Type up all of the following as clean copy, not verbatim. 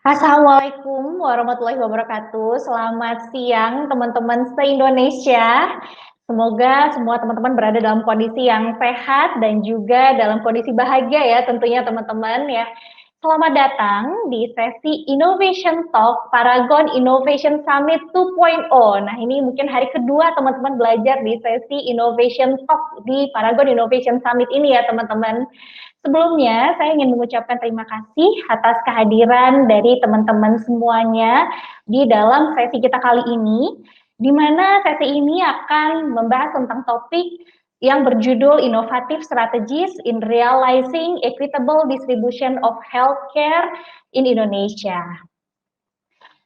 Assalamualaikum warahmatullahi wabarakatuh. Selamat siang teman-teman se-Indonesia. Semoga semua teman-teman berada dalam kondisi yang sehat dan juga dalam kondisi bahagia ya tentunya teman-teman ya. Selamat datang di sesi Innovation Talk Paragon Innovation Summit 2.0. Nah, ini mungkin hari kedua teman-teman belajar di sesi Innovation Talk di Paragon Innovation Summit ini ya teman-teman. Sebelumnya, saya ingin mengucapkan terima kasih atas kehadiran dari teman-teman semuanya di dalam sesi kita kali ini, di mana sesi ini akan membahas tentang topik yang berjudul Innovative Strategies in Realizing Equitable Distribution of Healthcare in Indonesia.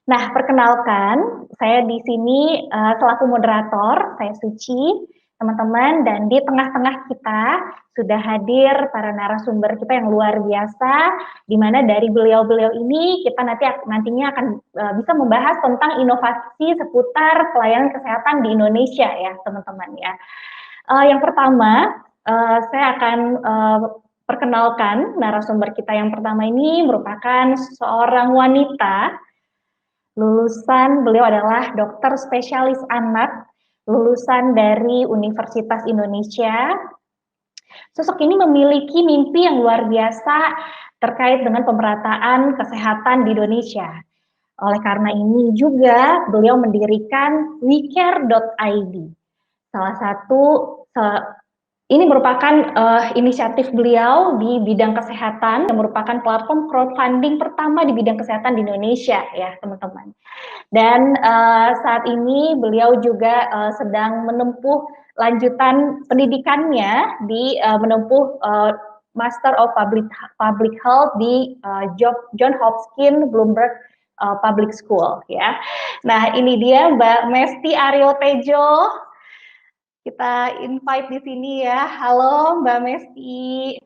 Nah, perkenalkan, saya di sini selaku moderator, saya Suci, teman-teman, dan di tengah-tengah kita sudah hadir para narasumber kita yang luar biasa, di mana dari beliau-beliau ini kita nantinya akan bisa membahas tentang inovasi seputar pelayanan kesehatan di Indonesia ya, teman-teman ya. Yang pertama, saya akan perkenalkan narasumber kita yang pertama ini merupakan seorang wanita. Beliau adalah dokter spesialis anak, lulusan dari Universitas Indonesia. Sosok ini memiliki mimpi yang luar biasa terkait dengan pemerataan kesehatan di Indonesia. Oleh karena ini juga beliau mendirikan wecare.id. Salah satu ini merupakan inisiatif beliau di bidang kesehatan, yang merupakan platform crowdfunding pertama di bidang kesehatan di Indonesia ya teman-teman. Dan saat ini beliau juga sedang menempuh lanjutan pendidikannya di menempuh Master of Public Health di John Hopkins Bloomberg Public School ya. Nah ini dia Mbak Mesti Aryo Tejo. Kita invite di sini ya. Halo Mbak Mesti.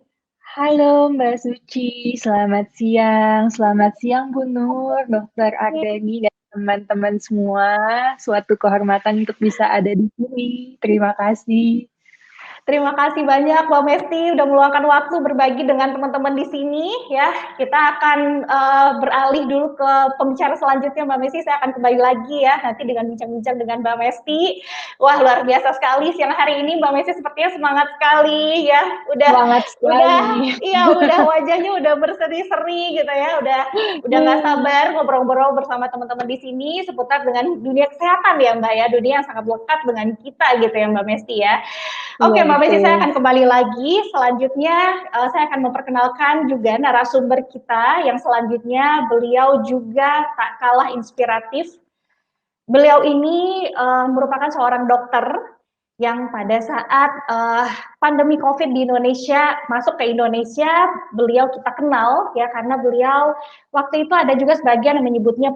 Halo Mbak Suci, selamat siang. Selamat siang Bu Nur, Dokter Ardani, dan teman-teman semua. Suatu kehormatan untuk bisa ada di sini. Terima kasih. Terima kasih banyak Mbak Mesti udah meluangkan waktu berbagi dengan teman-teman di sini ya. Kita akan beralih dulu ke pembicara selanjutnya Mbak Mesti. Saya akan kembali lagi ya nanti dengan bincang-bincang dengan Mbak Mesti. Wah luar biasa sekali siang hari ini Mbak Mesti sepertinya semangat sekali ya. Semangat sekali. Udah wajahnya udah berseri-seri gitu ya. Udah nggak sabar ngobrol-ngobrol bersama teman-teman di sini seputar dengan dunia kesehatan ya Mbak ya. Dunia yang sangat lekat dengan kita gitu ya Mbak Mesti ya. Oke, Mbak Messi, saya akan kembali lagi. Selanjutnya, saya akan memperkenalkan juga narasumber kita yang selanjutnya beliau juga tak kalah inspiratif. Beliau ini merupakan seorang dokter yang pada saat pandemi COVID di Indonesia masuk ke Indonesia, beliau kita kenal ya karena beliau waktu itu ada juga sebagian yang menyebutnya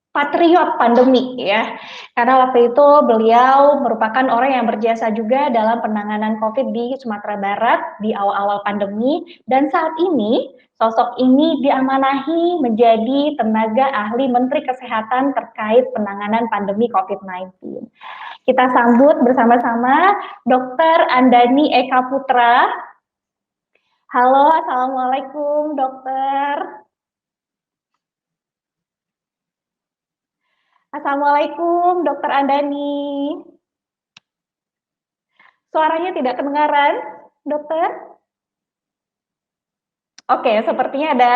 patriot pandemi ya, karena waktu itu beliau merupakan orang yang berjasa juga dalam penanganan COVID di Sumatera Barat di awal-awal pandemi, dan saat ini sosok ini diamanahi menjadi tenaga ahli Menteri Kesehatan terkait penanganan pandemi COVID-19. Kita sambut bersama-sama Dr. Andani Eka Putra. Halo, Assalamualaikum dokter. Assalamualaikum, Dokter Andani. Suaranya tidak kedengaran, Dokter? Oke, sepertinya ada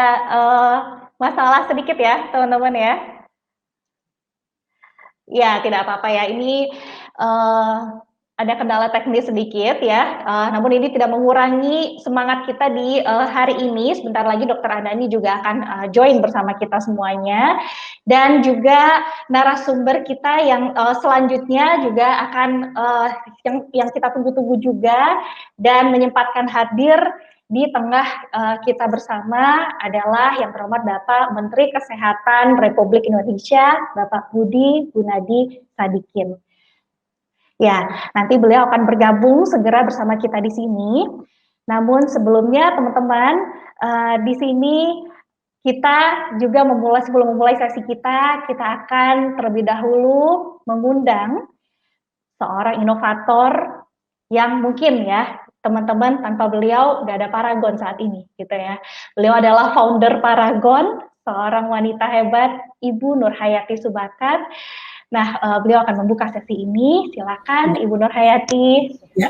masalah sedikit ya, teman-teman ya. Ya, tidak apa-apa ya. Ini ada kendala teknis sedikit ya, namun ini tidak mengurangi semangat kita di hari ini. Sebentar lagi Dokter Andani juga akan join bersama kita semuanya, dan juga narasumber kita yang selanjutnya juga akan yang kita tunggu-tunggu juga dan menyempatkan hadir di tengah kita bersama adalah yang terhormat Bapak Menteri Kesehatan Republik Indonesia, Bapak Budi Gunadi Sadikin. Ya, nanti beliau akan bergabung segera bersama kita di sini. Namun sebelumnya teman-teman, di sini kita juga sebelum memulai sesi kita akan terlebih dahulu mengundang seorang inovator yang mungkin ya teman-teman tanpa beliau nggak ada Paragon saat ini gitu ya. Beliau adalah founder Paragon, seorang wanita hebat, Ibu Nurhayati Subakat. Nah, beliau akan membuka sesi ini. Silakan, Ibu Nurhayati. Ya,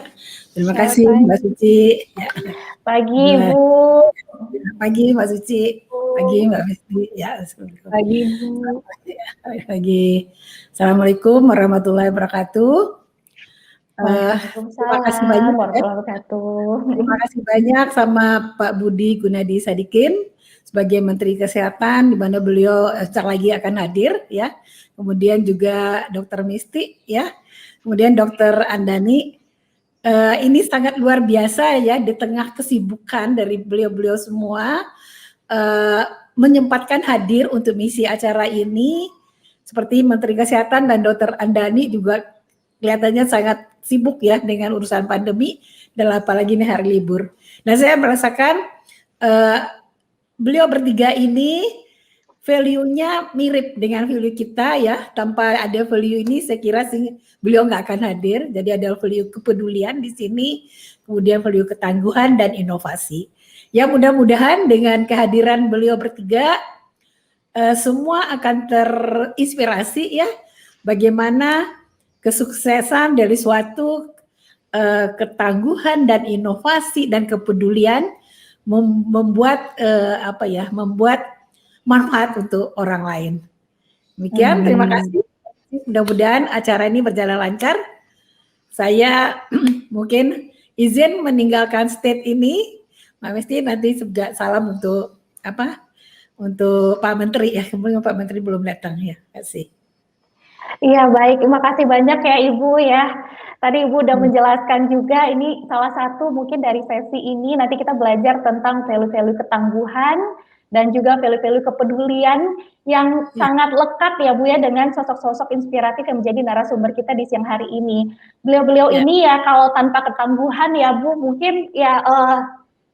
terima kasih Mbak Suci. Ya. Pagi, Ibu. Pagi Mbak Suci. Pagi Mbak Mesti. Ya, pagi Bu. Pagi. Assalamualaikum warahmatullahi wabarakatuh. Terima kasih banyak warahmatullahi wabarakatuh. Terima kasih banyak sama Pak Budi Gunadi Sadikin sebagai Menteri Kesehatan, di mana beliau sebentar lagi akan hadir, ya. Kemudian juga Dr. Misti, ya. Kemudian Dr. Andani. Ini sangat luar biasa ya, di tengah kesibukan dari beliau-beliau semua, menyempatkan hadir untuk misi acara ini. Seperti Menteri Kesehatan dan Dr. Andani juga kelihatannya sangat sibuk ya dengan urusan pandemi, dan apalagi ini hari libur. Nah, saya merasakan beliau bertiga ini value-nya mirip dengan value kita ya. Tanpa ada value ini saya kira beliau nggak akan hadir. Jadi ada value kepedulian di sini, kemudian value ketangguhan dan inovasi. Ya, mudah-mudahan dengan kehadiran beliau bertiga semua akan terinspirasi ya, bagaimana kesuksesan dari suatu ketangguhan dan inovasi dan kepedulian membuat membuat manfaat untuk orang lain. Demikian, terima kasih. Mudah-mudahan acara ini berjalan lancar. Saya mungkin izin meninggalkan stage ini. Mbak Mesti nanti juga salam untuk untuk Pak Menteri ya. Kemudian Pak Menteri belum datang ya. Terima kasih. Iya, baik. Terima kasih banyak ya Ibu ya. Tadi Ibu udah menjelaskan juga, ini salah satu mungkin dari sesi ini nanti kita belajar tentang value-value ketangguhan dan juga value-value kepedulian yang sangat lekat ya Bu ya dengan sosok-sosok inspiratif yang menjadi narasumber kita di siang hari ini. Beliau-beliau ini ya kalau tanpa ketangguhan ya Bu mungkin ya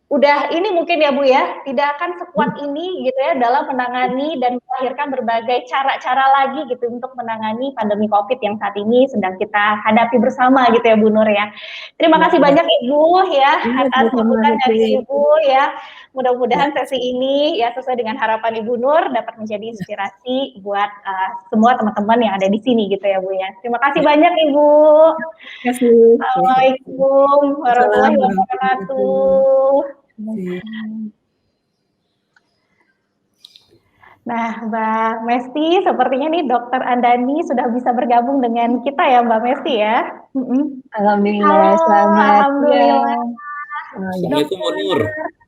udah ini mungkin ya Bu ya, tidak akan sekuat ini gitu ya dalam menangani dan melahirkan berbagai cara-cara lagi gitu untuk menangani pandemi COVID yang saat ini sedang kita hadapi bersama gitu ya Bu Nur ya. Terima kasih banyak Ibu ya atas sambutan dari Ibu ya. Mudah-mudahan sesi ini ya sesuai dengan harapan Ibu Nur dapat menjadi inspirasi buat semua teman-teman yang ada di sini gitu ya Bu ya. Terima kasih banyak Ibu. Terima kasih. Assalamualaikum warahmatullahi wabarakatuh. Nah, Mbak Mesti, sepertinya nih Dokter Andani sudah bisa bergabung dengan kita ya, Mbak Mesti ya. Alhamdulillah, halo, selamat alhamdulillah. Assalamualaikum Bu Nur.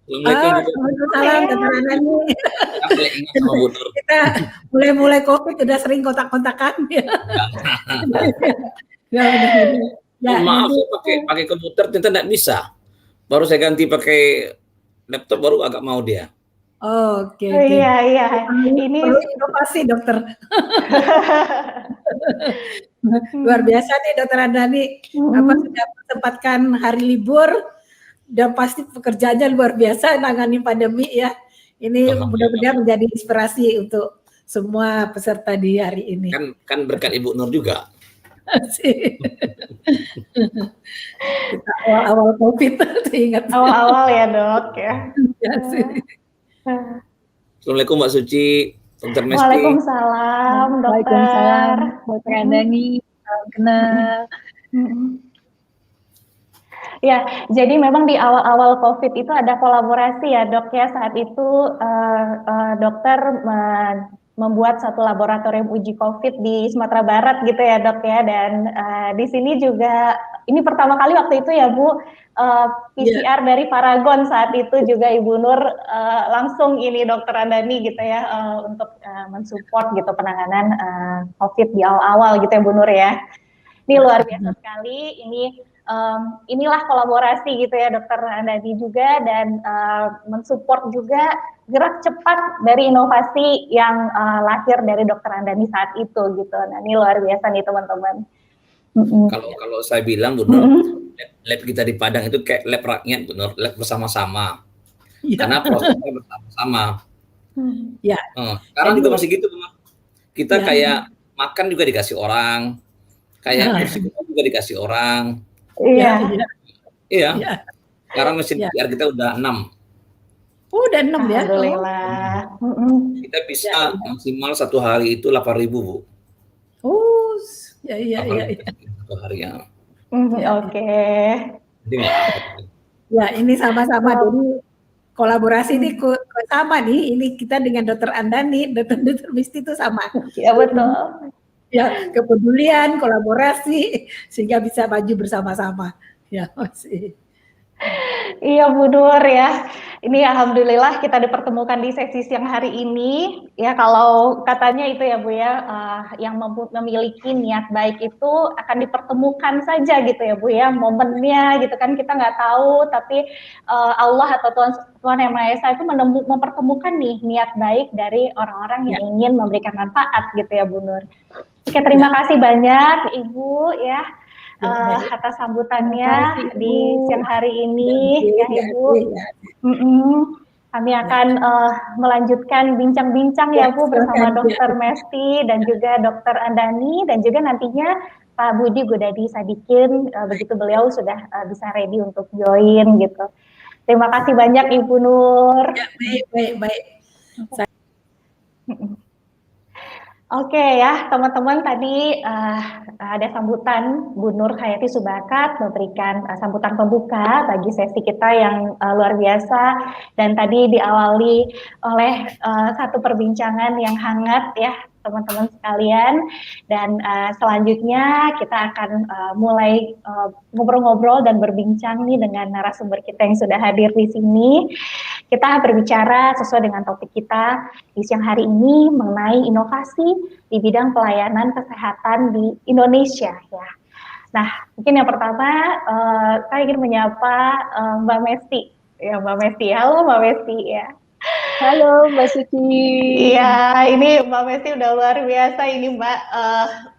Waalaikumsalam Dokter Andani. Ingat sama Bu Nur. Kita mulai COVID udah sering kontak-kontakan ya. Maaf, pakai komputer ternyata tidak bisa. Baru saya ganti pakai laptop baru agak mau dia. Oke. Iya. Ini perlu inovasi dokter. Luar biasa nih Dokter Andani. Sudah menempatkan hari libur dan pasti pekerjaannya luar biasa nangani pandemi ya. Ini mudah-mudahan menjadi inspirasi untuk semua peserta di hari ini. Kan berkat Ibu Nur juga. Kita awal-awal COVID ingat. Awal-awal ya Dok ya. Assalamualaikum Mbak Suci, Dokter Mesti. Waalaikumsalam Dokter. Waalaikumsalam Dokter Andani. Salam kenal. Ya, jadi memang di awal-awal COVID itu ada kolaborasi ya Dok ya. Saat itu dokter membuat satu laboratorium uji COVID di Sumatera Barat gitu ya Dok ya. Dan di sini juga ini pertama kali waktu itu ya Bu PCR dari Paragon saat itu juga Ibu Nur langsung ini Dokter Andani gitu ya untuk mensupport gitu penanganan COVID di awal-awal gitu ya Bu Nur ya. Ini luar biasa sekali. Inilah kolaborasi gitu ya Dokter Andani juga dan mensupport juga gerak cepat dari inovasi yang lahir dari Dokter Andani saat itu gitu. Nah ini luar biasa nih teman-teman. Kalau saya bilang Bu Nur, lab kita di Padang itu kayak lab rakyat Bu Nur, lab bersama-sama. Karena prosesnya bersama-sama. Ya. Sekarang juga masih gitu Bu Nur. Kita kayak makan juga dikasih orang, kayak kursi juga dikasih orang. Iya. Sekarang mesin PCR kita udah 6. Oh, udah 6 ya? Alhamdulillah. Kita bisa maksimal 1 hari itu 8.000, Bu. Oh, ya. 1 hari ya. Oke. Jadi nggak. Ya, ini sama-sama. Jadi kolaborasi ini sama nih. Ini kita dengan Dokter Andani, Dokter Misti itu sama. Ya betul. Ya, kepedulian, kolaborasi sehingga bisa maju bersama-sama. Ya, masih. Iya Bu Nur ya, ini alhamdulillah kita dipertemukan di sesi siang hari ini. Ya kalau katanya itu ya Bu ya, yang memiliki niat baik itu akan dipertemukan saja gitu ya Bu ya, momennya gitu kan kita nggak tahu, tapi Allah atau Tuhan Yang Maha Esa itu mempertemukan nih niat baik dari orang-orang yang ingin memberikan manfaat gitu ya Bu Nur. Oke, terima kasih banyak Ibu ya. Atas sambutannya di siang hari ini ya Ibu. Kami akan melanjutkan bincang-bincang ya Bu bersama Dokter Mesti dan juga Dokter Andani dan juga nantinya Pak Budi Gunadi Sadikin begitu beliau sudah bisa ready untuk join gitu. Terima kasih banyak Ibu Nur. Ya, baik. Oke ya teman-teman, tadi ada sambutan Bu Nur Hayati Subakat memberikan sambutan pembuka bagi sesi kita yang luar biasa, dan tadi diawali oleh satu perbincangan yang hangat ya teman-teman sekalian, dan selanjutnya kita akan mulai ngobrol-ngobrol dan berbincang nih dengan narasumber kita yang sudah hadir di sini. Kita berbicara sesuai dengan topik kita di siang hari ini mengenai inovasi di bidang pelayanan kesehatan di Indonesia ya. Nah, mungkin yang pertama saya ingin menyapa Mbak Mesti. Ya, Mbak Mesti. Halo Mbak Mesti ya. Halo Mbak Suci. Iya, ini Mbak Mesti udah luar biasa ini Mbak.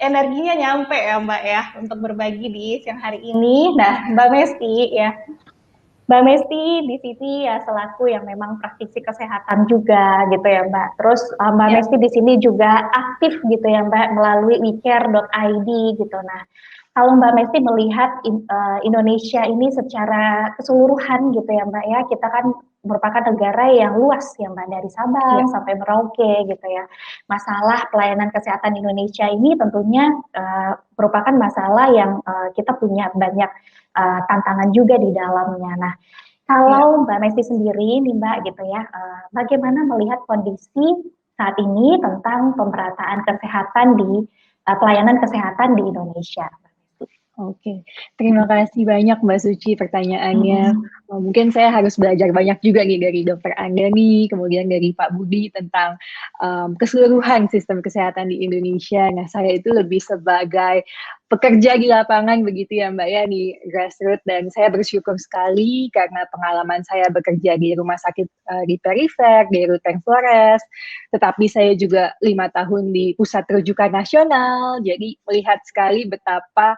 Energinya nyampe ya Mbak ya untuk berbagi di siang hari ini. Nah, Mbak Mesti ya. Mbak Mesti di sini ya selaku yang memang praktisi kesehatan juga gitu ya Mbak. Terus Mbak Mesti di sini juga aktif gitu ya Mbak melalui wecare.id gitu. Nah, kalau Mbak Mesti melihat Indonesia ini secara keseluruhan gitu ya Mbak ya, kita kan merupakan negara yang luas ya Mbak, dari Sabang sampai Merauke gitu ya. Masalah pelayanan kesehatan Indonesia ini tentunya merupakan masalah yang kita punya banyak tantangan juga di dalamnya. Nah, kalau Mbak Mesti sendiri nih Mbak gitu ya, bagaimana melihat kondisi saat ini tentang pemerataan kesehatan di pelayanan kesehatan di Indonesia? Oke, terima kasih banyak Mbak Suci pertanyaannya. Mungkin saya harus belajar banyak juga nih dari Dokter Andani, kemudian dari Pak Budi tentang keseluruhan sistem kesehatan di Indonesia. Nah, saya itu lebih sebagai pekerja di lapangan begitu ya Mbak ya, di grassroots, dan saya bersyukur sekali karena pengalaman saya bekerja di rumah sakit di perifer, di Ruteng Flores, tetapi saya juga 5 tahun di pusat rujukan nasional, jadi melihat sekali betapa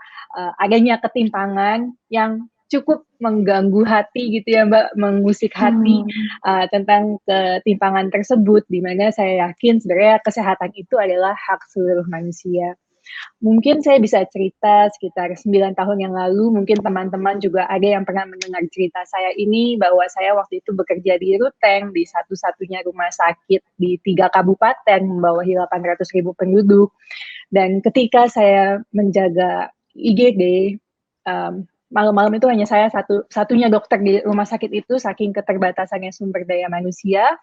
adanya ketimpangan yang cukup mengganggu hati gitu ya Mbak, mengusik hati tentang ketimpangan tersebut, di mana saya yakin sebenarnya kesehatan itu adalah hak seluruh manusia. Mungkin saya bisa cerita sekitar 9 tahun yang lalu, mungkin teman-teman juga ada yang pernah mendengar cerita saya ini, bahwa saya waktu itu bekerja di Ruteng, di satu-satunya rumah sakit di 3 kabupaten, membawahi 800.000 penduduk. Dan ketika saya menjaga IGD, malam-malam itu hanya saya satunya dokter di rumah sakit itu, saking keterbatasannya sumber daya manusia,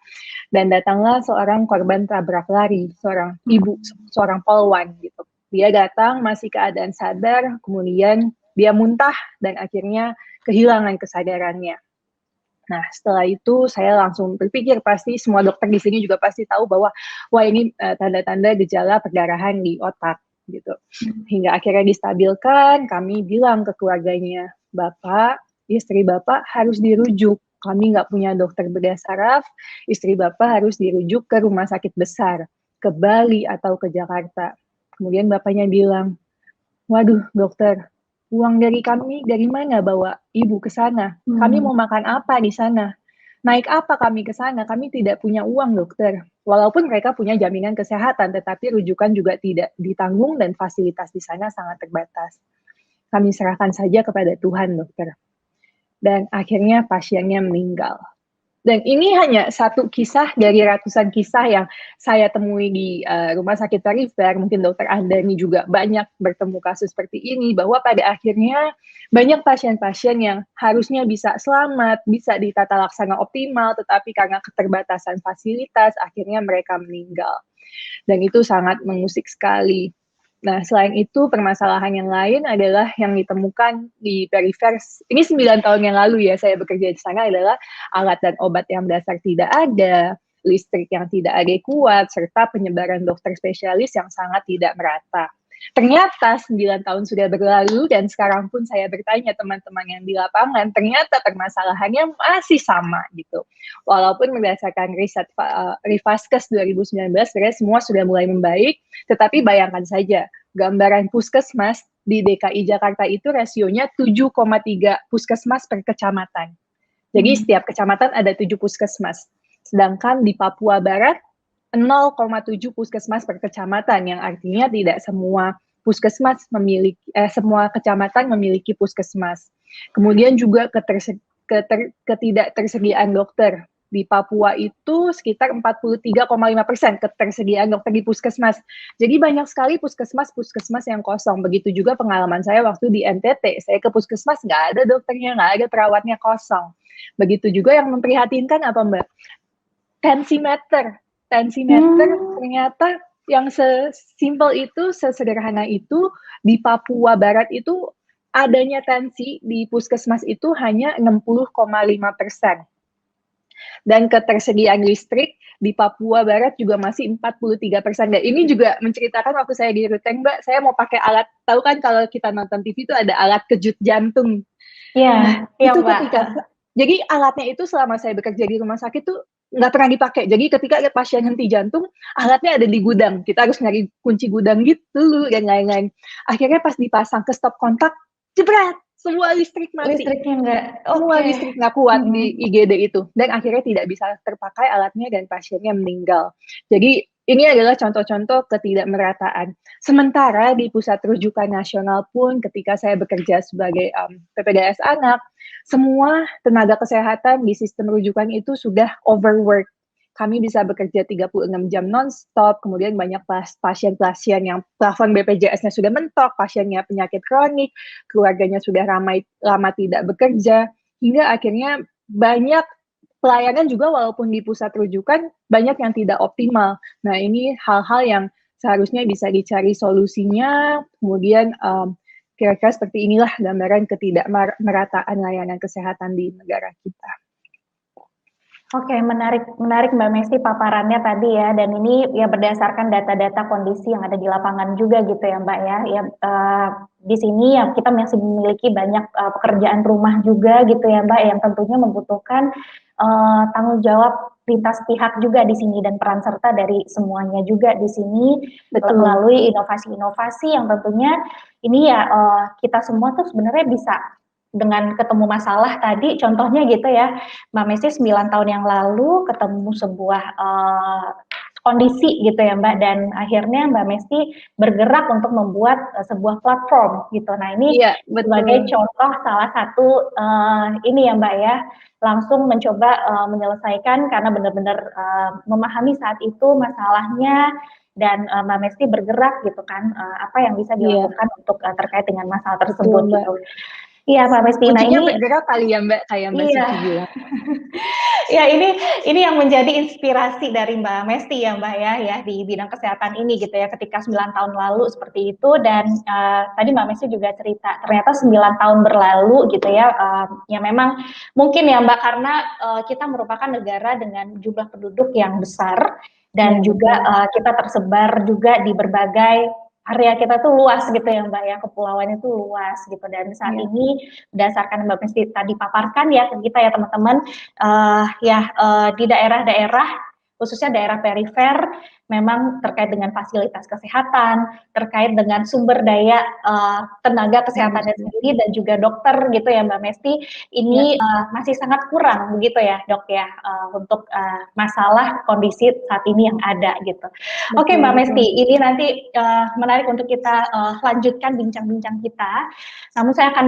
dan datanglah seorang korban tabrak lari, seorang ibu, seorang polwan gitu. Dia datang masih keadaan sadar, kemudian dia muntah dan akhirnya kehilangan kesadarannya. Nah, setelah itu saya langsung berpikir, pasti semua dokter di sini juga pasti tahu bahwa wah ini tanda-tanda gejala perdarahan di otak gitu. Hingga akhirnya distabilkan, kami bilang ke keluarganya, Bapak, istri Bapak harus dirujuk. Kami nggak punya dokter bedah saraf, istri Bapak harus dirujuk ke rumah sakit besar, ke Bali atau ke Jakarta. Kemudian bapaknya bilang, waduh dokter, uang dari kami dari mana bawa ibu ke sana? Kami mau makan apa di sana? Naik apa kami ke sana? Kami tidak punya uang dokter. Walaupun mereka punya jaminan kesehatan, tetapi rujukan juga tidak ditanggung dan fasilitas di sana sangat terbatas. Kami serahkan saja kepada Tuhan dokter. Dan akhirnya pasiennya meninggal. Dan ini hanya satu kisah dari ratusan kisah yang saya temui di rumah sakit perifer. Mungkin dokter Andani juga banyak bertemu kasus seperti ini, bahwa pada akhirnya banyak pasien-pasien yang harusnya bisa selamat, bisa ditata laksana optimal, tetapi karena keterbatasan fasilitas, akhirnya mereka meninggal. Dan itu sangat mengusik sekali. Nah, selain itu, permasalahan yang lain adalah yang ditemukan di perifer. Ini 9 tahun yang lalu ya, saya bekerja di sana, adalah alat dan obat yang dasar tidak ada, listrik yang tidak adekuat, serta penyebaran dokter spesialis yang sangat tidak merata. Ternyata 9 tahun sudah berlalu dan sekarang pun saya bertanya teman-teman yang di lapangan, ternyata permasalahannya masih sama gitu. Walaupun berdasarkan riset Rivaskes 2019 sebenarnya semua sudah mulai membaik, tetapi bayangkan saja gambaran puskesmas di DKI Jakarta itu rasionya 7,3 puskesmas per kecamatan. Jadi setiap kecamatan ada 7 puskesmas. Sedangkan di Papua Barat 0,7 puskesmas per kecamatan, yang artinya tidak semua puskesmas memiliki, semua kecamatan memiliki puskesmas. Kemudian juga ketidaktersediaan dokter. Di Papua itu sekitar 43,5% ketersediaan dokter di puskesmas. Jadi banyak sekali puskesmas-puskesmas yang kosong. Begitu juga pengalaman saya waktu di NTT. Saya ke puskesmas, nggak ada dokternya, nggak ada perawatnya, kosong. Begitu juga yang memprihatinkan apa Mbak? Tensimeter ternyata yang sesimpel itu, sesederhana itu, di Papua Barat itu adanya tensi di puskesmas itu hanya 60,5%. Dan ketersediaan listrik di Papua Barat juga masih 43%. Dan ini juga menceritakan waktu saya di Ruteng, Mbak, saya mau pakai alat, tahu kan kalau kita nonton TV itu ada alat kejut jantung. Iya, Itu Mbak. ketika, jadi alatnya itu selama saya bekerja di rumah sakit tuh nggak pernah dipakai. Jadi ketika ada pasien henti jantung, alatnya ada di gudang. Kita harus nyari kunci gudang gitu dan lain-lain. Akhirnya pas dipasang ke stop kontak, jebret, semua listrik mati. Listriknya nggak, Semua listrik nggak kuat di IGD itu. Dan akhirnya tidak bisa terpakai alatnya dan pasiennya meninggal. Jadi ini adalah contoh-contoh ketidakmerataan. Sementara di pusat rujukan nasional pun ketika saya bekerja sebagai PPDS anak, semua tenaga kesehatan di sistem rujukan itu sudah overwork. Kami bisa bekerja 36 jam non-stop, kemudian banyak pasien-pasien yang plafon BPJS-nya sudah mentok, pasiennya penyakit kronik, keluarganya sudah lama tidak bekerja, hingga akhirnya banyak pelayanan juga walaupun di pusat rujukan banyak yang tidak optimal. Nah, ini hal-hal yang seharusnya bisa dicari solusinya, kemudian kira-kira seperti inilah gambaran ketidakmerataan layanan kesehatan di negara kita. Oke, menarik Mbak Mesty paparannya tadi ya, dan ini ya berdasarkan data-data kondisi yang ada di lapangan juga gitu ya Mbak ya. Ya di sini ya kita masih memiliki banyak pekerjaan rumah juga gitu ya Mbak, yang tentunya membutuhkan tanggung jawab lintas pihak juga di sini dan peran serta dari semuanya juga di sini. Betul. Melalui inovasi-inovasi yang tentunya ini ya kita semua tuh sebenarnya bisa dengan ketemu masalah tadi, contohnya gitu ya, Mbak Mesty 9 tahun yang lalu ketemu sebuah kondisi gitu ya Mbak, dan akhirnya Mbak Mesty bergerak untuk membuat sebuah platform gitu. Nah ini sebagai contoh salah satu ini ya Mbak ya, langsung mencoba menyelesaikan karena benar-benar memahami saat itu masalahnya, dan Mbak Mesty bergerak gitu kan, apa yang bisa dilakukan untuk terkait dengan masalah tersebut gitu. Iya Mbak Mesty, nah ini bergerak kali ya Mbak, kayak Mbak Suci bilang. Ya ini yang menjadi inspirasi dari Mbak Mesty ya Mbak ya di bidang kesehatan ini gitu ya, ketika 9 tahun lalu seperti itu. Dan tadi Mbak Mesty juga cerita ternyata 9 tahun berlalu gitu ya, ya memang mungkin ya Mbak karena kita merupakan negara dengan jumlah penduduk yang besar dan juga kita tersebar juga di berbagai area kita tuh luas gitu ya Mbak ya, kepulauannya tuh luas gitu. Dan saat ini berdasarkan Mbak Mesty tadi paparkan ya ke kita ya teman-teman, di daerah-daerah khususnya daerah perifer memang terkait dengan fasilitas kesehatan, terkait dengan sumber daya tenaga kesehatannya sendiri dan juga dokter gitu ya Mbak Mesty, ini masih sangat kurang begitu ya Dok ya, untuk masalah kondisi saat ini yang ada gitu. Oke Mbak Mesty, ini nanti menarik untuk kita lanjutkan bincang-bincang kita. Namun saya akan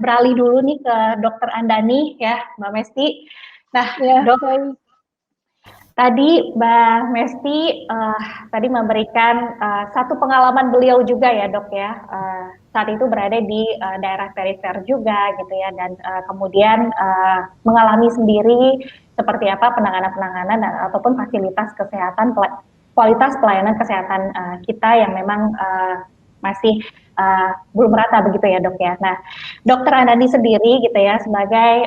beralih dulu nih ke Dokter Andani ya Mbak Mesty. Nah, Ya, Dok, baik. tadi Mbak Mesti tadi memberikan satu pengalaman beliau juga ya, Dok ya. Saat itu berada di daerah perifer juga gitu ya, dan kemudian mengalami sendiri seperti apa penanganan-penanganan ataupun fasilitas kesehatan, kualitas pelayanan kesehatan kita yang memang masih belum merata begitu ya, Dok ya. Nah, Dokter Anandi sendiri gitu ya sebagai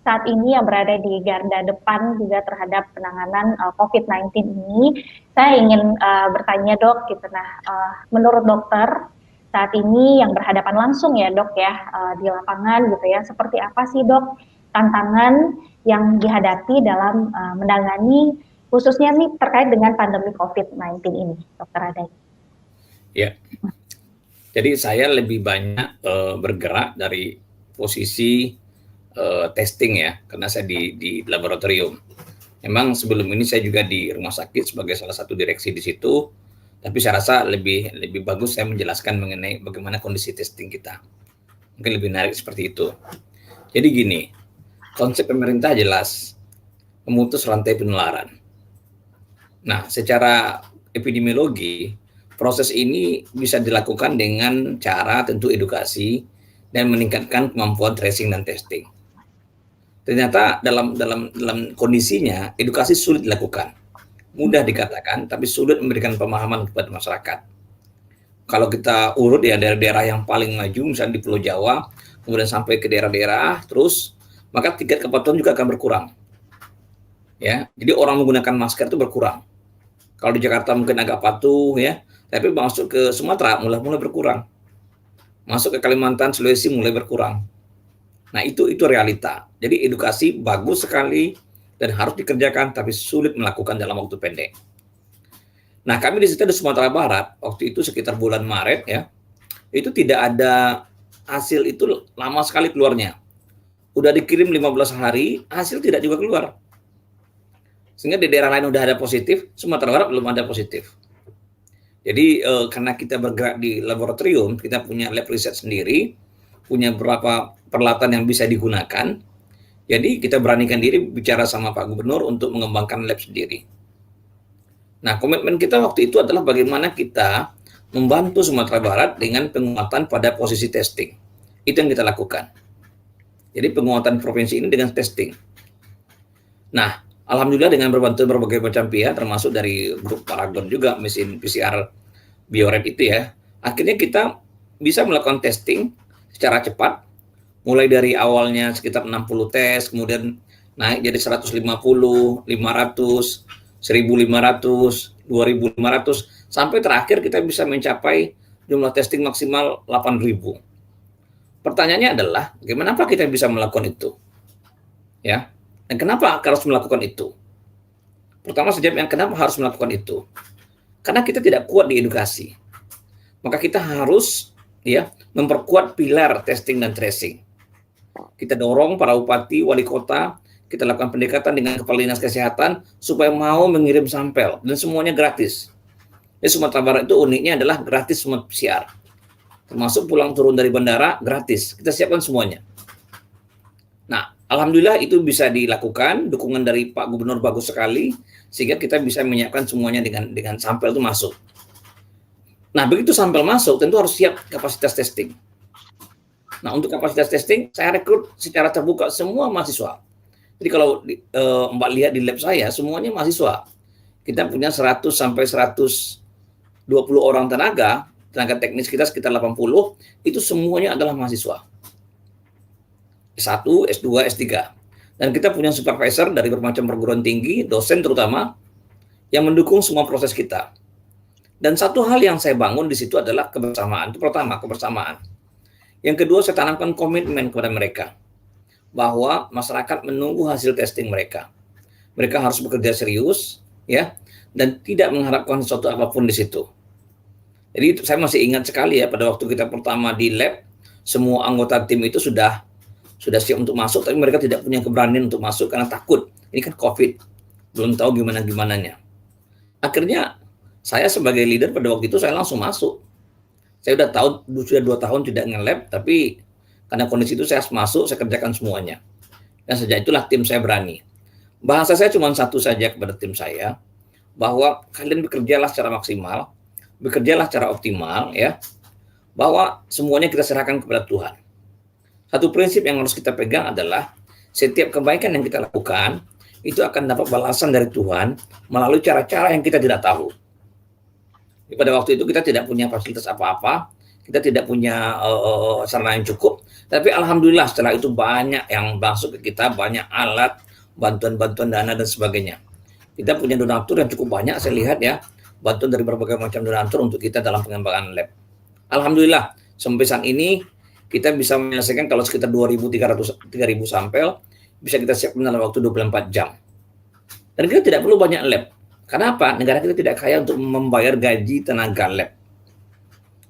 saat ini yang berada di garda depan juga terhadap penanganan COVID-19 ini, saya ingin bertanya, Dok gitu. Nah, menurut dokter saat ini yang berhadapan langsung ya, Dok ya, di lapangan gitu ya, seperti apa sih, Dok, tantangan yang dihadapi dalam menangani khususnya nih terkait dengan pandemi COVID-19 ini, Dokter Anandi? Ya. Jadi saya lebih banyak bergerak dari posisi testing ya, karena saya di laboratorium. Memang sebelum ini saya juga di rumah sakit sebagai salah satu direksi di situ, tapi saya rasa lebih bagus saya menjelaskan mengenai bagaimana kondisi testing kita. Mungkin lebih menarik seperti itu. Jadi gini, konsep pemerintah jelas, memutus rantai penularan. Nah, secara epidemiologi, proses ini bisa dilakukan dengan cara tentu edukasi dan meningkatkan kemampuan tracing dan testing. Ternyata dalam kondisinya edukasi sulit dilakukan, mudah dikatakan, tapi sulit memberikan pemahaman kepada masyarakat. Kalau kita urut ya daerah-daerah yang paling maju, misalnya di Pulau Jawa, kemudian sampai ke daerah-daerah, terus maka tingkat kepatuhan juga akan berkurang. Ya, jadi orang menggunakan masker itu berkurang. Kalau di Jakarta mungkin agak patuh ya, tapi masuk ke Sumatera mulai berkurang. Masuk ke Kalimantan, Sulawesi mulai berkurang. Nah, itu realita. Jadi edukasi bagus sekali dan harus dikerjakan, tapi sulit melakukan dalam waktu pendek. Nah, kami di situ di Sumatera Barat, waktu itu sekitar bulan Maret ya, itu tidak ada hasil, itu lama sekali keluarnya. Udah dikirim 15 hari, hasil tidak juga keluar. Sehingga di daerah lain udah ada positif, Sumatera Barat belum ada positif. Jadi karena kita bergerak di laboratorium, kita punya lab riset sendiri, punya beberapa peralatan yang bisa digunakan. Jadi kita beranikan diri bicara sama Pak Gubernur untuk mengembangkan lab sendiri. Nah, komitmen kita waktu itu adalah bagaimana kita membantu Sumatera Barat dengan penguatan pada posisi testing. Itu yang kita lakukan. Jadi penguatan provinsi ini dengan testing. Nah, alhamdulillah dengan berbantu berbagai macam pihak, termasuk dari grup Paragon juga, mesin PCR Biored itu ya, akhirnya kita bisa melakukan testing secara cepat, mulai dari awalnya sekitar 60 tes, kemudian naik jadi 150, 500, 1.500, 2.500, sampai terakhir kita bisa mencapai jumlah testing maksimal 8.000. Pertanyaannya adalah, bagaimana kita bisa melakukan itu? Ya, dan kenapa harus melakukan itu? Pertama saja, yang kenapa harus melakukan itu? Karena kita tidak kuat di edukasi. Maka kita harus ya memperkuat pilar testing dan tracing. Kita dorong para bupati, wali kota, kita lakukan pendekatan dengan kepala dinas kesehatan supaya mau mengirim sampel dan semuanya gratis. Di Sumatera Barat itu uniknya adalah gratis semua PCR. Termasuk pulang turun dari bandara gratis. Kita siapkan semuanya. Nah, alhamdulillah itu bisa dilakukan, dukungan dari Pak Gubernur bagus sekali, sehingga kita bisa menyiapkan semuanya dengan sampel itu masuk. Nah, begitu sampel masuk, tentu harus siap kapasitas testing. Nah, untuk kapasitas testing, saya rekrut secara terbuka semua mahasiswa. Jadi kalau Mbak lihat di lab saya, semuanya mahasiswa. Kita punya 100 sampai 120 orang tenaga teknis kita sekitar 80, itu semuanya adalah mahasiswa. S1, S2, S3. Dan kita punya supervisor dari bermacam perguruan tinggi, dosen terutama, yang mendukung semua proses kita. Dan satu hal yang saya bangun di situ adalah kebersamaan. Itu pertama, kebersamaan. Yang kedua, saya tanamkan komitmen kepada mereka. Bahwa masyarakat menunggu hasil testing mereka. Mereka harus bekerja serius, ya, dan tidak mengharapkan sesuatu apapun di situ. Jadi saya masih ingat sekali ya, pada waktu kita pertama di lab, semua anggota tim itu sudah siap untuk masuk, tapi mereka tidak punya keberanian untuk masuk karena takut. Ini kan COVID, belum tahu gimana-gimananya. Akhirnya saya sebagai leader pada waktu itu saya langsung masuk. Saya sudah 2 tahun tidak nge-lab, tapi karena kondisi itu saya masuk, saya kerjakan semuanya. Dan sejak itulah tim saya berani. Bahasa saya cuma satu saja kepada tim saya, bahwa kalian bekerjalah secara maksimal, bekerjalah secara optimal, ya, bahwa semuanya kita serahkan kepada Tuhan. Satu prinsip yang harus kita pegang adalah setiap kebaikan yang kita lakukan itu akan dapat balasan dari Tuhan melalui cara-cara yang kita tidak tahu. Pada waktu itu kita tidak punya fasilitas apa-apa, kita tidak punya sarana yang cukup, tapi alhamdulillah setelah itu banyak yang masuk ke kita, banyak alat, bantuan-bantuan dana dan sebagainya. Kita punya donatur yang cukup banyak, saya lihat ya, bantuan dari berbagai macam donatur untuk kita dalam pengembangan lab. Alhamdulillah, sampai saat ini kita bisa menyelesaikan kalau sekitar 2.300 sampel, bisa kita siapkan dalam waktu 24 jam. Dan kita tidak perlu banyak lab. Karena apa? Negara kita tidak kaya untuk membayar gaji tenaga lab.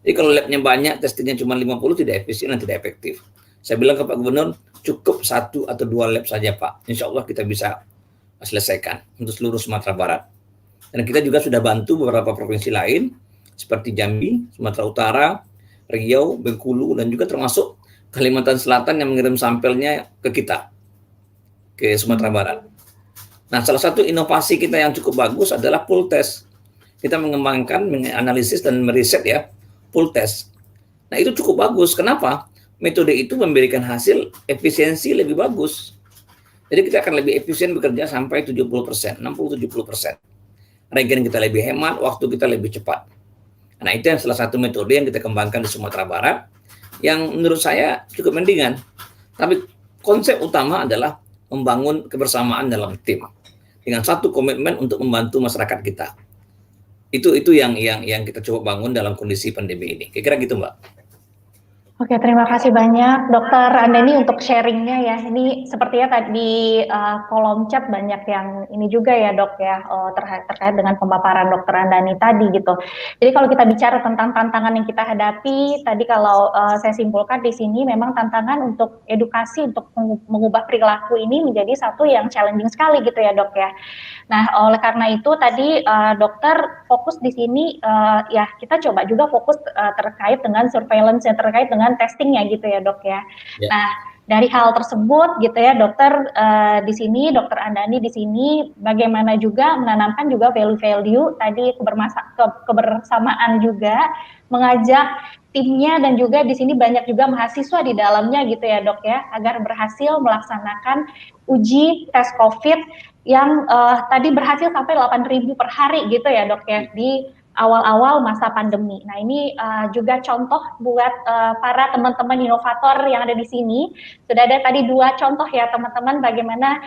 Jadi kalau labnya banyak, testingnya cuma 50, tidak efisien dan tidak efektif. Saya bilang ke Pak Gubernur, cukup 1 atau 2 lab saja Pak. Insya Allah kita bisa selesaikan untuk seluruh Sumatera Barat. Dan kita juga sudah bantu beberapa provinsi lain, seperti Jambi, Sumatera Utara, Riau, Bengkulu, dan juga termasuk Kalimantan Selatan yang mengirim sampelnya ke kita, ke Sumatera Barat. Nah, salah satu inovasi kita yang cukup bagus adalah pool test. Kita mengembangkan, menganalisis dan meriset ya, pool test. Nah, itu cukup bagus. Kenapa? Metode itu memberikan hasil efisiensi lebih bagus. Jadi kita akan lebih efisien bekerja sampai 70%, 60-70%. Reagen kita lebih hemat, waktu kita lebih cepat. Nah, itu yang salah satu metode yang kita kembangkan di Sumatera Barat, yang menurut saya cukup mendingan. Tapi konsep utama adalah membangun kebersamaan dalam tim dengan satu komitmen untuk membantu masyarakat kita. Itu yang kita coba bangun dalam kondisi pandemi ini. Kira-kira gitu, Mbak. Oke, terima kasih banyak Dokter Andani untuk sharingnya ya. Ini sepertinya tadi kolom chat banyak yang ini juga ya Dok ya, terkait dengan pemaparan Dokter Andani tadi gitu. Jadi kalau kita bicara tentang tantangan yang kita hadapi, tadi kalau saya simpulkan di sini memang tantangan untuk edukasi untuk mengubah perilaku ini menjadi satu yang challenging sekali gitu ya Dok ya. Nah, oleh karena itu tadi dokter fokus di sini ya kita coba juga fokus terkait dengan surveillance yang terkait dengan testingnya gitu ya Dok ya. Nah, dari hal tersebut gitu ya dokter di sini Dokter Andani di sini bagaimana juga menanamkan juga value-value tadi kebersamaan juga, mengajak timnya dan juga di sini banyak juga mahasiswa di dalamnya gitu ya Dok ya, agar berhasil melaksanakan uji tes COVID yang tadi berhasil sampai 8.000 per hari gitu ya Dok ya di awal-awal masa pandemi. Nah ini juga contoh buat para teman-teman inovator yang ada di sini. Sudah ada tadi 2 contoh ya teman-teman bagaimana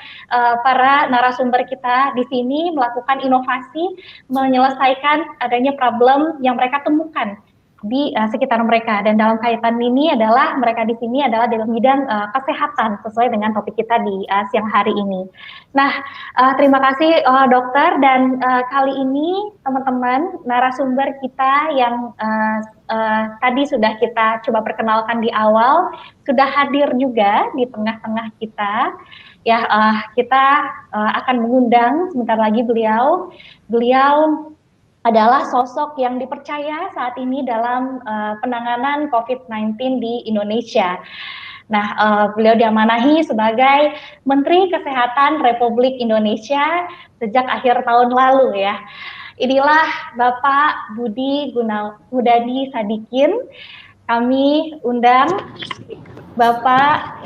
para narasumber kita di sini melakukan inovasi menyelesaikan adanya problem yang mereka temukan di sekitar mereka, dan dalam kaitan ini adalah mereka di sini adalah dalam bidang kesehatan sesuai dengan topik kita di siang hari ini. Nah, terima kasih dokter, dan kali ini teman-teman narasumber kita yang tadi sudah kita coba perkenalkan di awal sudah hadir juga di tengah-tengah kita. Ya, kita akan mengundang sebentar lagi beliau adalah sosok yang dipercaya saat ini dalam penanganan COVID-19 di Indonesia. Nah, beliau diamanahi sebagai Menteri Kesehatan Republik Indonesia sejak akhir tahun lalu ya. Inilah Bapak Budi Gunadi Sadikin. Kami undang Bapak,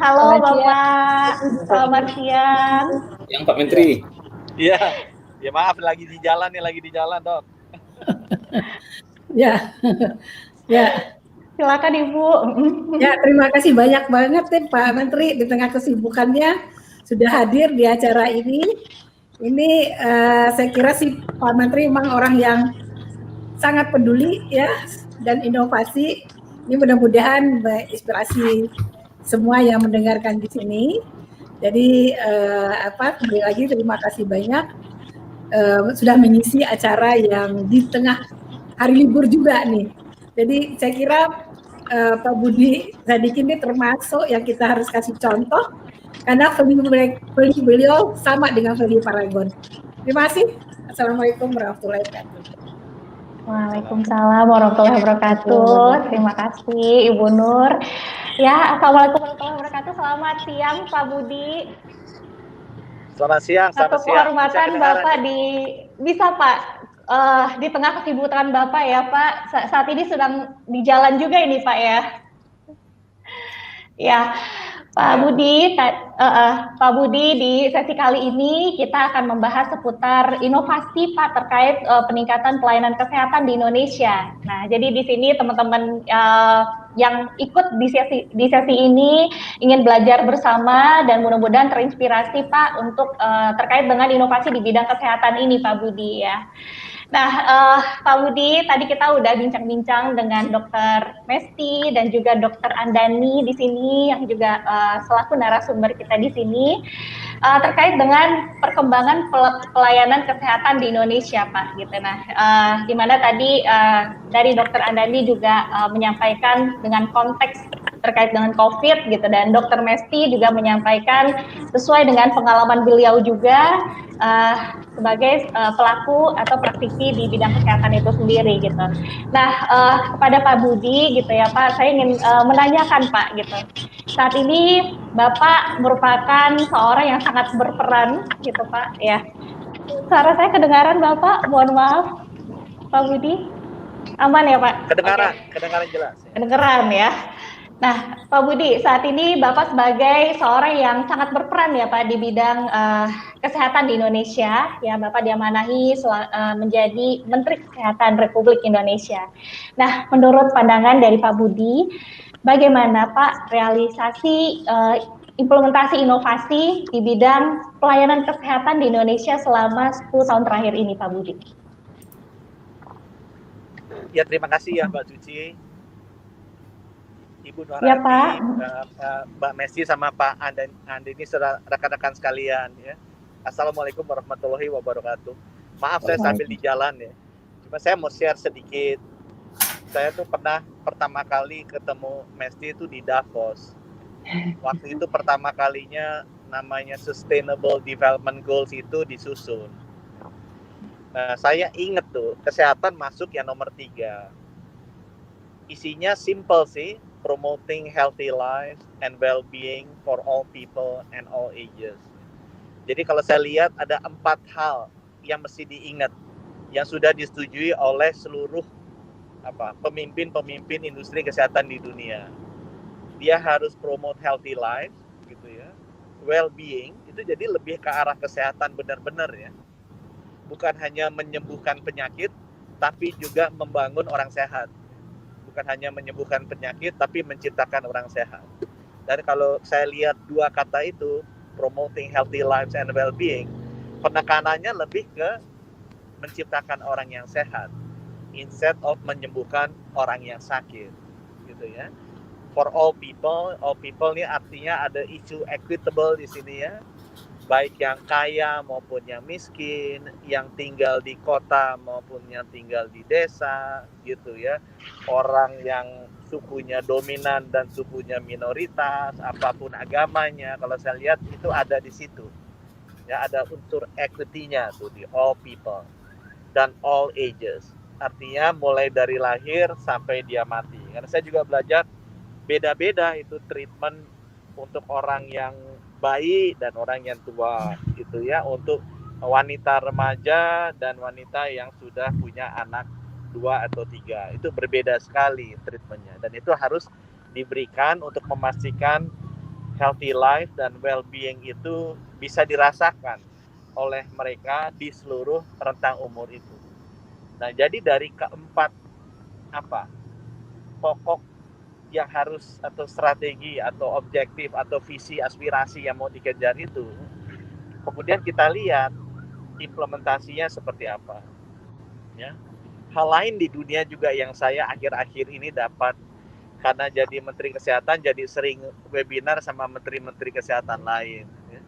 halo Bapak, selamat siang. Yang Pak Menteri. Iya. Ya maaf lagi di jalan Dok. Ya. Silakan Ibu. Ya, terima kasih banyak banget ya Pak Menteri di tengah kesibukannya sudah hadir di acara ini. Ini saya kira sih Pak Menteri memang orang yang sangat peduli ya dan inovasi. Ini mudah-mudahan menginspirasi semua yang mendengarkan di sini. Jadi kembali lagi terima kasih banyak. Sudah mengisi acara yang di tengah hari libur juga nih. Jadi saya kira Pak Budi Sadikin ini termasuk yang kita harus kasih contoh karena value beliau sama dengan value Paragon. Terima kasih. Assalamualaikum warahmatullahi wabarakatuh. Waalaikumsalam warahmatullahi wabarakatuh. Terima kasih Ibu Nur. Ya, assalamualaikum warahmatullahi wabarakatuh. Selamat Selamat siang Pak Budi. Selamat siang, Satu selamat siang. kehormatan Bapak bisa Pak di tengah kesibukan Bapak ya Pak. Saat ini sedang di jalan juga ini Pak ya. Ya, Pak Budi, Pak Budi, di sesi kali ini kita akan membahas seputar inovasi Pak terkait peningkatan pelayanan kesehatan di Indonesia. Nah, jadi di sini teman-teman yang ikut di sesi ini ingin belajar bersama dan mudah-mudahan terinspirasi Pak untuk terkait dengan inovasi di bidang kesehatan ini Pak Budi ya. Nah, Pak Budi, tadi kita udah bincang-bincang dengan Dokter Mesti dan juga Dokter Andani di sini yang juga selaku narasumber kita di sini terkait dengan perkembangan pelayanan kesehatan di Indonesia, Pak. Gitu. Nah, di mana tadi dari Dokter Andani juga menyampaikan dengan konteks terkait dengan COVID gitu, dan Dokter Mesti juga menyampaikan sesuai dengan pengalaman beliau juga sebagai pelaku atau praktisi di bidang kesehatan itu sendiri gitu. Nah, kepada Pak Budi gitu ya Pak, saya ingin menanyakan Pak gitu. Saat ini Bapak merupakan seorang yang sangat berperan gitu Pak ya. Suara saya kedengaran Bapak, mohon maaf Pak Budi. Aman ya Pak? Kedengaran jelas. Kedengaran ya. Nah, Pak Budi, saat ini Bapak sebagai seorang yang sangat berperan ya Pak di bidang kesehatan di Indonesia, ya Bapak diamanahi menjadi Menteri Kesehatan Republik Indonesia. Nah, menurut pandangan dari Pak Budi, bagaimana Pak realisasi implementasi inovasi di bidang pelayanan kesehatan di Indonesia selama 10 tahun terakhir ini, Pak Budi? Ya, terima kasih ya Mbak Suci. Ibu Nur ya, Pak. Mbak Mesti sama Pak Andi ini rekan-rekan sekalian ya. Assalamualaikum warahmatullahi wabarakatuh. Maaf saya sambil di jalan ya. Cuma saya mau share sedikit. Saya tuh pernah pertama kali ketemu Mesti itu di Davos. Waktu itu pertama kalinya namanya Sustainable Development Goals itu disusun. Nah, saya ingat tuh kesehatan masuk yang nomor 3. Isinya simple sih. Promoting healthy life and well-being for all people and all ages. Jadi kalau saya lihat ada 4 hal yang mesti diingat yang sudah disetujui oleh seluruh pemimpin industri kesehatan di dunia. Dia harus promote healthy life, gitu ya. Well-being itu jadi lebih ke arah kesehatan benar-benar ya. Bukan hanya menyembuhkan penyakit, tapi juga membangun orang sehat. Bukan hanya menyembuhkan penyakit, tapi menciptakan orang sehat. Dan kalau saya lihat 2 kata itu, promoting healthy lives and well-being, penekanannya lebih ke menciptakan orang yang sehat, instead of menyembuhkan orang yang sakit, gitu ya. For all people ini artinya ada isu equitable di sini ya, baik yang kaya maupun yang miskin, yang tinggal di kota maupun yang tinggal di desa, gitu ya. Orang yang sukunya dominan dan sukunya minoritas, apapun agamanya, kalau saya lihat itu ada di situ. Ya, ada unsur equity-nya tuh di all people dan all ages. Artinya mulai dari lahir sampai dia mati. Karena saya juga belajar beda-beda itu treatment untuk orang yang bayi dan orang yang tua gitu ya, untuk wanita remaja dan wanita yang sudah punya anak 2 atau 3 itu berbeda sekali treatmentnya, dan itu harus diberikan untuk memastikan healthy life dan well-being itu bisa dirasakan oleh mereka di seluruh rentang umur itu. Nah, jadi dari keempat pokok yang harus atau strategi atau objektif atau visi aspirasi yang mau dikejar itu, kemudian kita lihat implementasinya seperti apa ya. Hal lain di dunia juga yang saya akhir-akhir ini dapat, karena jadi Menteri Kesehatan jadi sering webinar sama menteri-menteri kesehatan lain ya.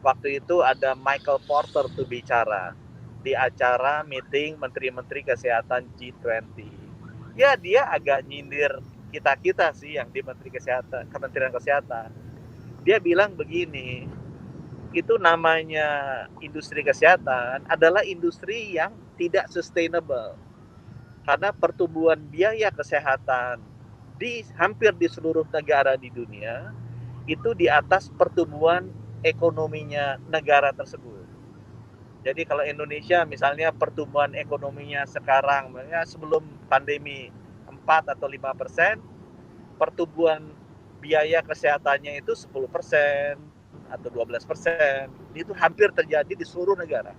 Waktu itu ada Michael Porter tuh bicara di acara meeting menteri-menteri kesehatan G20 ya. Dia agak nyindir kita sih yang di Kementerian Kesehatan. Dia bilang begini, itu namanya industri kesehatan adalah industri yang tidak sustainable, karena pertumbuhan biaya kesehatan hampir di seluruh negara di dunia itu di atas pertumbuhan ekonominya negara tersebut. Jadi kalau Indonesia misalnya pertumbuhan ekonominya sekarang ya sebelum pandemi 4 atau 5%, pertumbuhan biaya kesehatannya itu 10% atau 12%. Itu hampir terjadi di seluruh negara.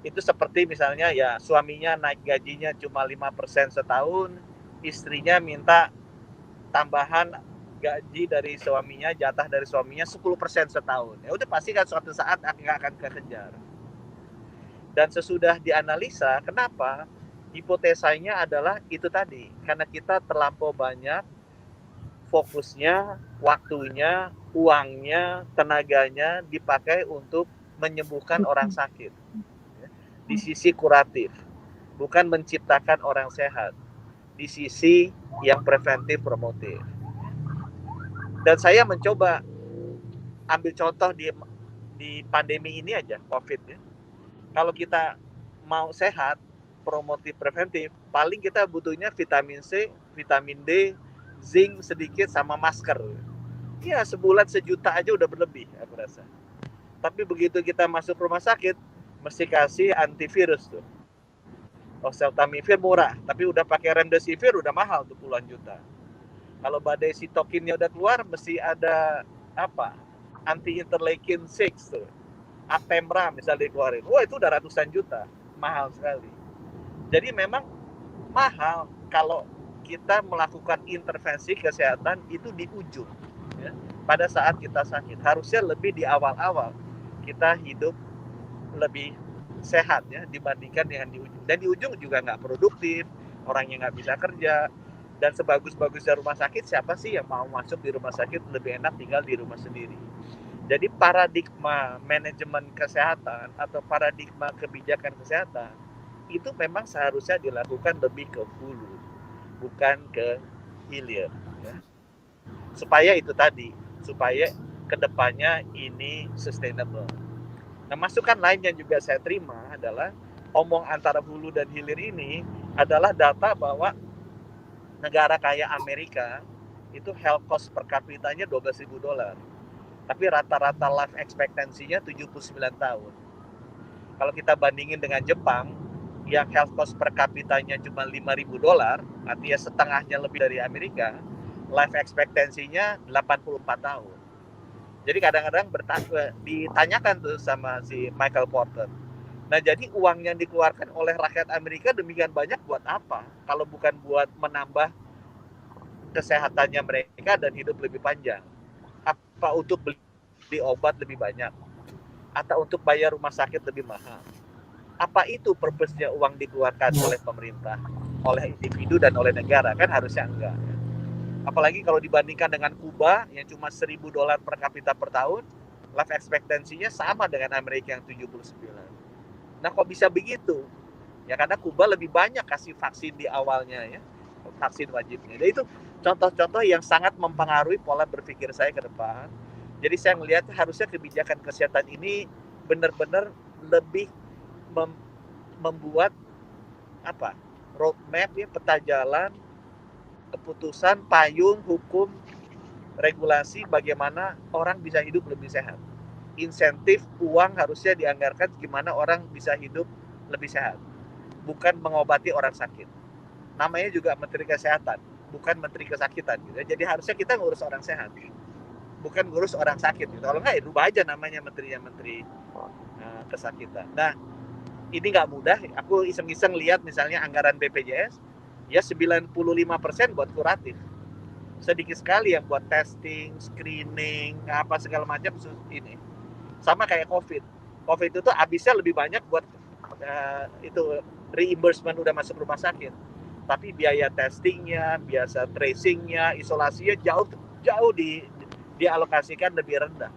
Itu seperti misalnya ya suaminya naik gajinya cuma 5% setahun, istrinya minta tambahan gaji dari suaminya, jatah dari suaminya 10% setahun. Ya udah pasti kan suatu saat nggak akan kekejar. Dan sesudah dianalisa, kenapa? Hipotesanya adalah itu tadi, karena kita terlampau banyak fokusnya, waktunya, uangnya, tenaganya dipakai untuk menyembuhkan orang sakit. Di sisi kuratif, bukan menciptakan orang sehat. Di sisi yang preventif promotif. Dan saya mencoba ambil contoh di pandemi ini aja, COVID ya. Kalau kita mau sehat, promotif preventif, paling kita butuhnya vitamin C, vitamin D, zinc sedikit sama masker. Ya sebulan 1 juta aja udah berlebih aku rasa. Tapi begitu kita masuk rumah sakit, mesti kasih antivirus tuh. Oseltamivir murah, tapi udah pakai remdesivir udah mahal tuh puluhan juta. Kalau badai sitokinnya udah keluar, mesti ada apa? Anti-interleukin 6 tuh. Actemra misalnya dikeluarin. Wah itu udah ratusan juta. Mahal sekali. Jadi memang mahal kalau kita melakukan intervensi kesehatan itu di ujung. Ya. Pada saat kita sakit. Harusnya lebih di awal-awal. Kita hidup lebih sehat ya dibandingkan dengan di ujung. Dan di ujung juga nggak produktif. Orangnya nggak bisa kerja. Dan sebagus-bagusnya rumah sakit, siapa sih yang mau masuk di rumah sakit? Lebih enak tinggal di rumah sendiri. Jadi paradigma manajemen kesehatan atau paradigma kebijakan kesehatan itu memang seharusnya dilakukan lebih ke hulu, bukan ke hilir. Ya. Supaya itu tadi, supaya kedepannya ini sustainable. Nah, masukan lain yang juga saya terima adalah omong antara hulu dan hilir ini adalah data bahwa negara kaya Amerika itu health cost per kapitanya $12.000. Tapi rata-rata life expectancy-nya 79 tahun. Kalau kita bandingin dengan Jepang yang health cost per kapitanya cuma $5.000, artinya setengahnya lebih dari Amerika, life expectancy-nya 84 tahun. Jadi kadang-kadang ditanyakan tuh sama si Michael Porter. Nah, jadi uang yang dikeluarkan oleh rakyat Amerika demikian banyak buat apa? Kalau bukan buat menambah kesehatannya mereka dan hidup lebih panjang. Apa untuk beli obat lebih banyak? Atau untuk bayar rumah sakit lebih mahal? Apa itu purpose-nya uang dikeluarkan oleh pemerintah, oleh individu dan oleh negara? Kan harusnya enggak. Apalagi kalau dibandingkan dengan Kuba yang cuma $1.000 per kapita per tahun, life expectancy-nya sama dengan Amerika yang 79. Nah, kok bisa begitu? Ya karena Kuba lebih banyak kasih vaksin di awalnya ya, vaksin wajibnya. Dan itu contoh-contoh yang sangat mempengaruhi pola berpikir saya ke depan. Jadi saya melihat harusnya kebijakan kesehatan ini benar-benar lebih membuat apa? Roadmap ya, peta jalan, keputusan, payung, hukum, regulasi bagaimana orang bisa hidup lebih sehat. Insentif uang harusnya dianggarkan gimana orang bisa hidup lebih sehat, bukan mengobati orang sakit. Namanya juga Menteri Kesehatan, bukan Menteri Kesakitan gitu. Jadi harusnya kita ngurus orang sehat, bukan ngurus orang sakit gitu. Kalau nggak ya rubah aja namanya menterinya Menteri Kesakitan. Nah ini nggak mudah. Aku iseng-iseng lihat misalnya anggaran BPJS ya 95% buat kuratif, sedikit sekali yang buat testing, screening, apa segala macam ini. Sama kayak COVID itu tuh habisnya lebih banyak buat itu reimbursement udah masuk rumah sakit, tapi biaya testingnya, biasa tracingnya, isolasinya jauh dialokasikan lebih rendah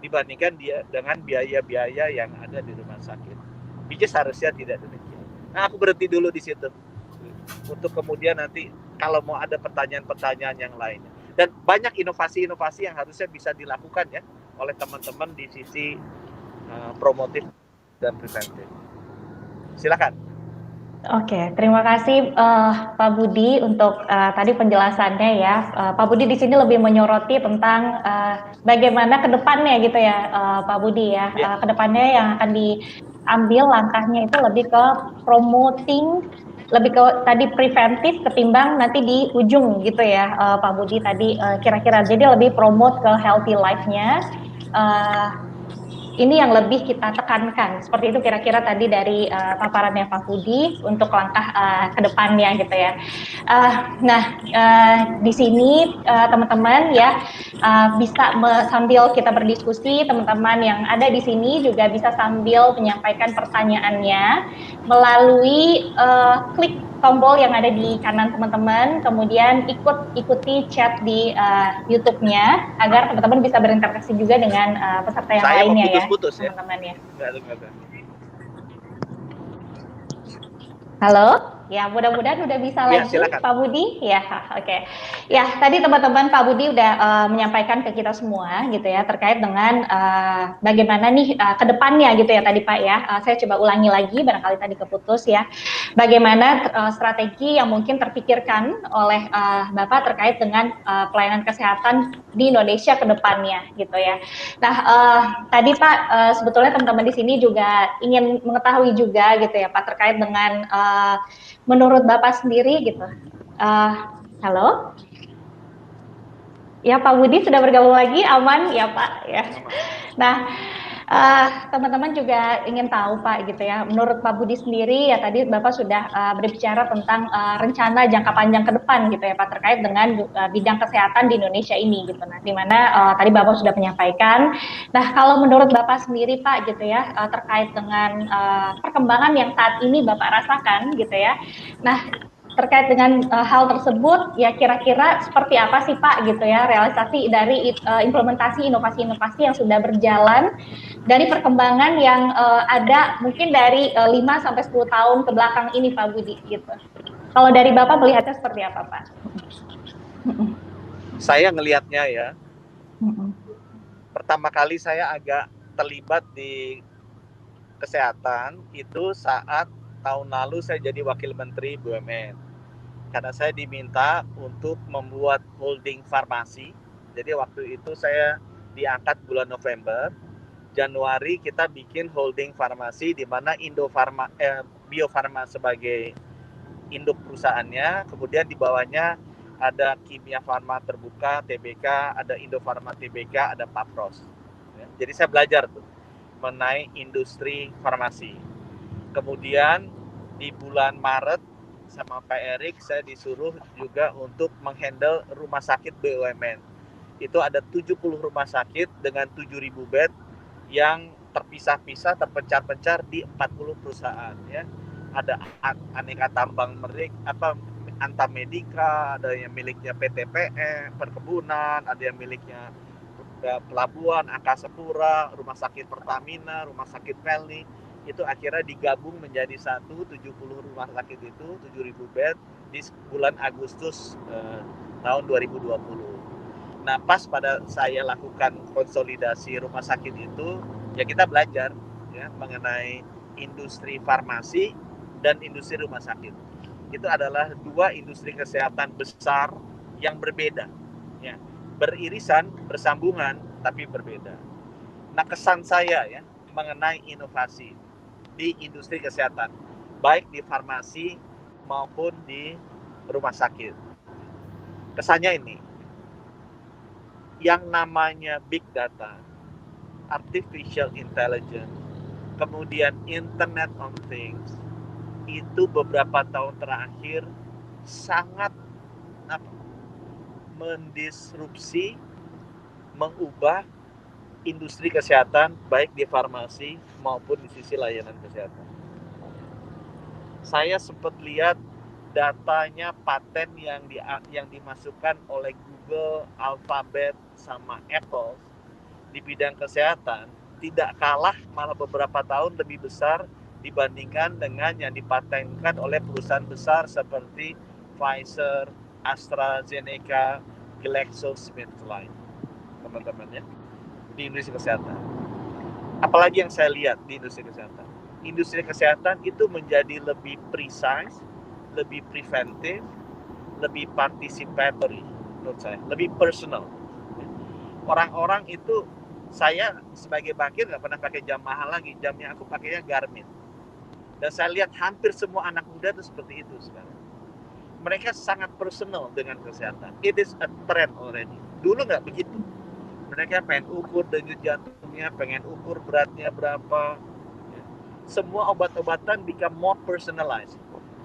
dibandingkan dia dengan biaya-biaya yang ada di rumah sakit. Which harusnya tidak demikian. Nah, aku berhenti dulu di situ untuk kemudian nanti kalau mau ada pertanyaan-pertanyaan yang lain. Dan banyak inovasi-inovasi yang harusnya bisa dilakukan ya oleh teman-teman di sisi promotif dan preventif. Silakan. Oke, terima kasih Pak Budi untuk tadi penjelasannya ya. Pak Budi di sini lebih menyoroti tentang bagaimana ke depannya gitu ya, Pak Budi ya. Ke depannya yang akan diambil langkahnya itu lebih ke promoting, lebih ke tadi preventif ketimbang nanti di ujung gitu ya, Pak Budi tadi kira-kira. Jadi lebih promote ke healthy life-nya. Ini yang lebih kita tekankan. Seperti itu kira-kira tadi dari paparannya Pak Budi untuk langkah ke depannya gitu ya. Di sini teman-teman ya bisa sambil kita berdiskusi, teman-teman yang ada di sini juga bisa sambil menyampaikan pertanyaannya melalui klik tombol yang ada di kanan teman-teman, kemudian ikuti chat di YouTube-nya agar teman-teman bisa berinteraksi juga dengan peserta yang Saya lainnya ya, putus-putus ya. teman-teman ya. Enggak. Halo, ya mudah-mudahan udah bisa Ya, lagi silakan. Pak Budi. Ya, oke. Ya, tadi teman-teman Pak Budi udah menyampaikan ke kita semua gitu ya terkait dengan bagaimana nih ke depannya gitu ya tadi Pak ya. Saya coba ulangi lagi barangkali tadi keputus ya. Bagaimana strategi yang mungkin terpikirkan oleh Bapak terkait dengan pelayanan kesehatan di Indonesia ke depannya gitu ya. Nah, tadi Pak sebetulnya teman-teman di sini juga ingin mengetahui juga gitu ya Pak terkait dengan menurut Bapak sendiri gitu. Halo? Ya Pak Budi sudah bergabung lagi, aman ya Pak ya. Nah, teman-teman juga ingin tahu Pak gitu ya, menurut Pak Budi sendiri ya tadi Bapak sudah berbicara tentang rencana jangka panjang ke depan gitu ya Pak terkait dengan bidang kesehatan di Indonesia ini gitu. Nah, di mana tadi Bapak sudah menyampaikan. Nah, kalau menurut Bapak sendiri Pak gitu ya terkait dengan perkembangan yang saat ini Bapak rasakan gitu ya. Nah, terkait dengan hal tersebut ya kira-kira seperti apa sih Pak gitu ya realisasi dari implementasi inovasi-inovasi yang sudah berjalan dari perkembangan yang ada mungkin dari 5 sampai 10 tahun ke belakang ini Pak Budi gitu. Kalau dari Bapak melihatnya seperti apa Pak? Saya ngelihatnya ya, pertama kali saya agak terlibat di kesehatan itu saat tahun lalu saya jadi Wakil Menteri BUMN. Karena saya diminta untuk membuat holding farmasi. Jadi waktu itu saya diangkat bulan November. Januari kita bikin holding farmasi di mana Bio Farma sebagai induk perusahaannya, kemudian di bawahnya ada Kimia Farma Terbuka, TBK, ada Indofarma TBK, ada Papros. Ya, jadi saya belajar tuh mengenai industri farmasi. Kemudian di bulan Maret sama Pak Erik saya disuruh juga untuk menghandle rumah sakit BUMN. Itu ada 70 rumah sakit dengan 7.000 bed yang terpisah-pisah, terpencar-pencar di 40 perusahaan ya. Ada aneka tambang Antamedika, ada yang miliknya PTPE, perkebunan, ada yang miliknya pelabuhan, Angkasa Pura, rumah sakit Pertamina, rumah sakit Pelni. Itu akhirnya digabung menjadi 70 rumah sakit itu 7.000 bed di bulan Agustus tahun 2020. Nah, pas pada saya lakukan konsolidasi rumah sakit itu, ya kita belajar ya mengenai industri farmasi dan industri rumah sakit. Itu adalah dua industri kesehatan besar yang berbeda, ya, beririsan, bersambungan, tapi berbeda. Nah, kesan saya ya mengenai inovasi di industri kesehatan, baik di farmasi maupun di rumah sakit. Kesannya ini, yang namanya big data, artificial intelligence, kemudian Internet of Things, itu beberapa tahun terakhir sangat mendisrupsi, mengubah industri kesehatan baik di farmasi maupun di sisi layanan kesehatan. Saya sempat lihat datanya paten yang dimasukkan oleh Google, Alphabet sama Apple di bidang kesehatan tidak kalah, malah beberapa tahun lebih besar dibandingkan dengan yang dipatenkan oleh perusahaan besar seperti Pfizer, AstraZeneca, GlaxoSmithKline, teman-teman ya, di industri kesehatan. Apalagi yang saya lihat di industri kesehatan, industri kesehatan itu menjadi lebih precise, lebih preventif, lebih participatory menurut saya, lebih personal. Orang-orang itu, saya sebagai bankir nggak pernah pakai jam mahal lagi, jamnya aku pakainya Garmin. Dan saya lihat hampir semua anak muda itu seperti itu sekarang. Mereka sangat personal dengan kesehatan. It is a trend already. Dulu nggak begitu. Mereka pengen ukur denyut jantungnya, pengen ukur beratnya berapa. Semua obat-obatan become more personalized.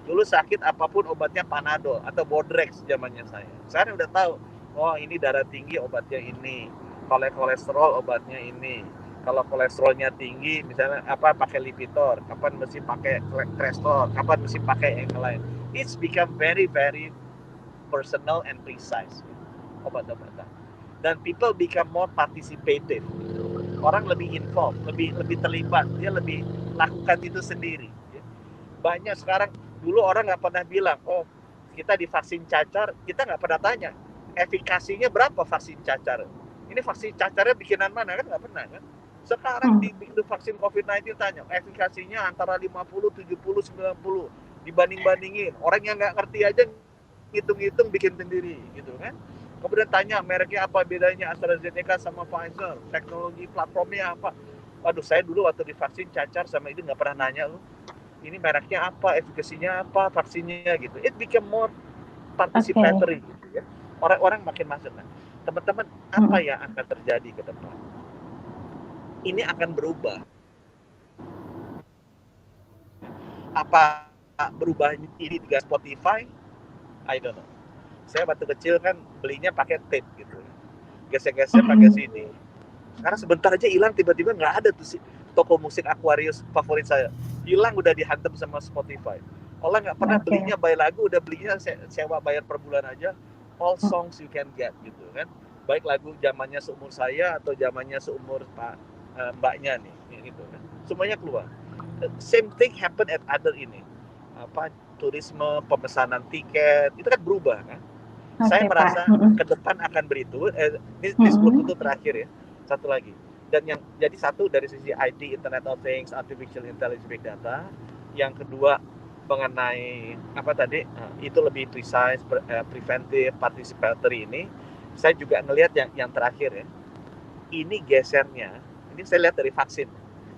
Dulu sakit apapun obatnya Panadol atau Bodrex zamannya saya. Sekarang udah tahu, oh ini darah tinggi obatnya ini, kalau kolesterol obatnya ini. Kalau kolesterolnya tinggi, misalnya pakai Lipitor, kapan mesti pakai Crestor, kapan mesti pakai yang lain. It's become very very personal and precise obat-obatan. Dan people become more participative. Orang lebih involved, lebih terlibat, dia lebih lakukan itu sendiri. Banyak sekarang, dulu orang nggak pernah bilang, oh kita divaksin cacar, kita nggak pernah tanya efikasinya berapa vaksin cacar. Ini vaksin cacarnya bikinan mana, kan nggak pernah kan. Sekarang di vaksin COVID-19 tanya, efikasinya antara 50, 70, 90, dibanding-bandingin. Orang yang nggak ngerti aja hitung-hitung bikin sendiri gitu kan. Kemudian tanya mereknya apa, bedanya AstraZeneca sama Pfizer, teknologi platformnya apa. Waduh, saya dulu waktu divaksin cacar sama itu nggak pernah nanya loh. Ini mereknya apa, efikasinya apa, vaksinnya gitu. It become more participatory gitu ya. Orang-orang makin masuk. Nah, teman-teman, apa yang akan terjadi ke depan? Ini akan berubah. Apa berubah ini juga Spotify? I don't know. Saya waktu kecil kan belinya pakai tape gitu, gesek-gesek pakai CD. Sekarang sebentar aja hilang, tiba-tiba nggak ada tuh toko musik Aquarius favorit saya, hilang, udah dihantam sama Spotify. Orang nggak pernah belinya buy lagu, udah belinya sewa bayar per bulan aja. All songs you can get gitu kan, baik lagu zamannya seumur saya atau zamannya seumur mbaknya nih gitu kan, semuanya keluar. Same thing happen at other ini, turisme, pemesanan tiket itu kan berubah kan. Saya merasa ke depan akan beritu. Ini sebelum itu terakhir ya, satu lagi. Dan yang jadi satu dari sisi IT, Internet of Things, Artificial Intelligence, Big Data. Yang kedua mengenai itu lebih precise, preventive, participatory ini. Saya juga ngelihat yang terakhir ya. Ini gesernya, ini saya lihat dari vaksin.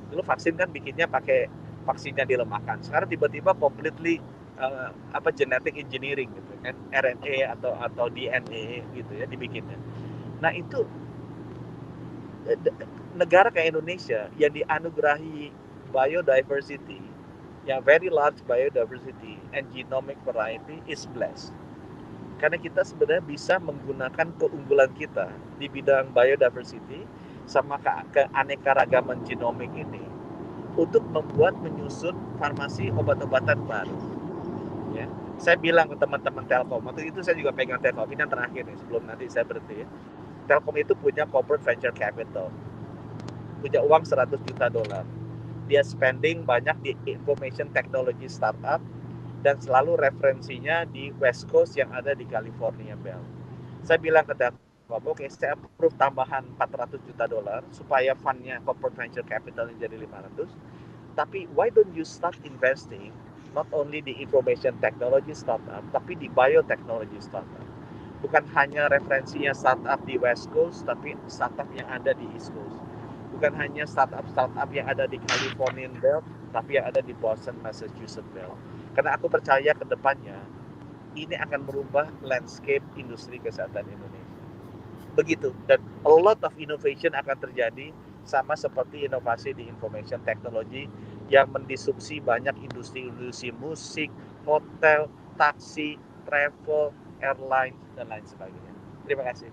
Dulu vaksin kan bikinnya pakai vaksinnya dilemahkan. Sekarang tiba-tiba completely genetic engineering gitu kan, RNA atau DNA gitu ya dibikinnya. Nah itu negara kayak Indonesia yang dianugerahi biodiversity, yang very large biodiversity and genomic variety is blessed. Karena kita sebenarnya bisa menggunakan keunggulan kita di bidang biodiversity sama keanekaragaman genomik ini untuk menyusun farmasi obat-obatan baru. Ya. Saya bilang ke teman-teman Telkom, waktu itu saya juga pegang Telkom, ini yang terakhir nih, sebelum nanti saya berhenti ya. Telkom itu punya corporate venture capital, punya uang $100 juta. Dia spending banyak di information technology startup dan selalu referensinya di West Coast yang ada di California Bell. Saya bilang ke Telkom, oke, saya approve tambahan $400 juta supaya fundnya corporate venture capital jadi 500. Tapi why don't you start investing not only di information technology startup, tapi di biotechnology startup. Bukan hanya referensinya startup di West Coast, tapi startup yang ada di East Coast. Bukan hanya startup yang ada di Californian Belt, tapi yang ada di Boston, Massachusetts Belt. Karena aku percaya ke depannya, ini akan merubah landscape industri kesehatan Indonesia. Begitu, dan a lot of innovation akan terjadi, sama seperti inovasi di information technology yang mendisrupsi banyak industri musik, hotel, taksi, travel, airline, dan lain sebagainya. Terima kasih.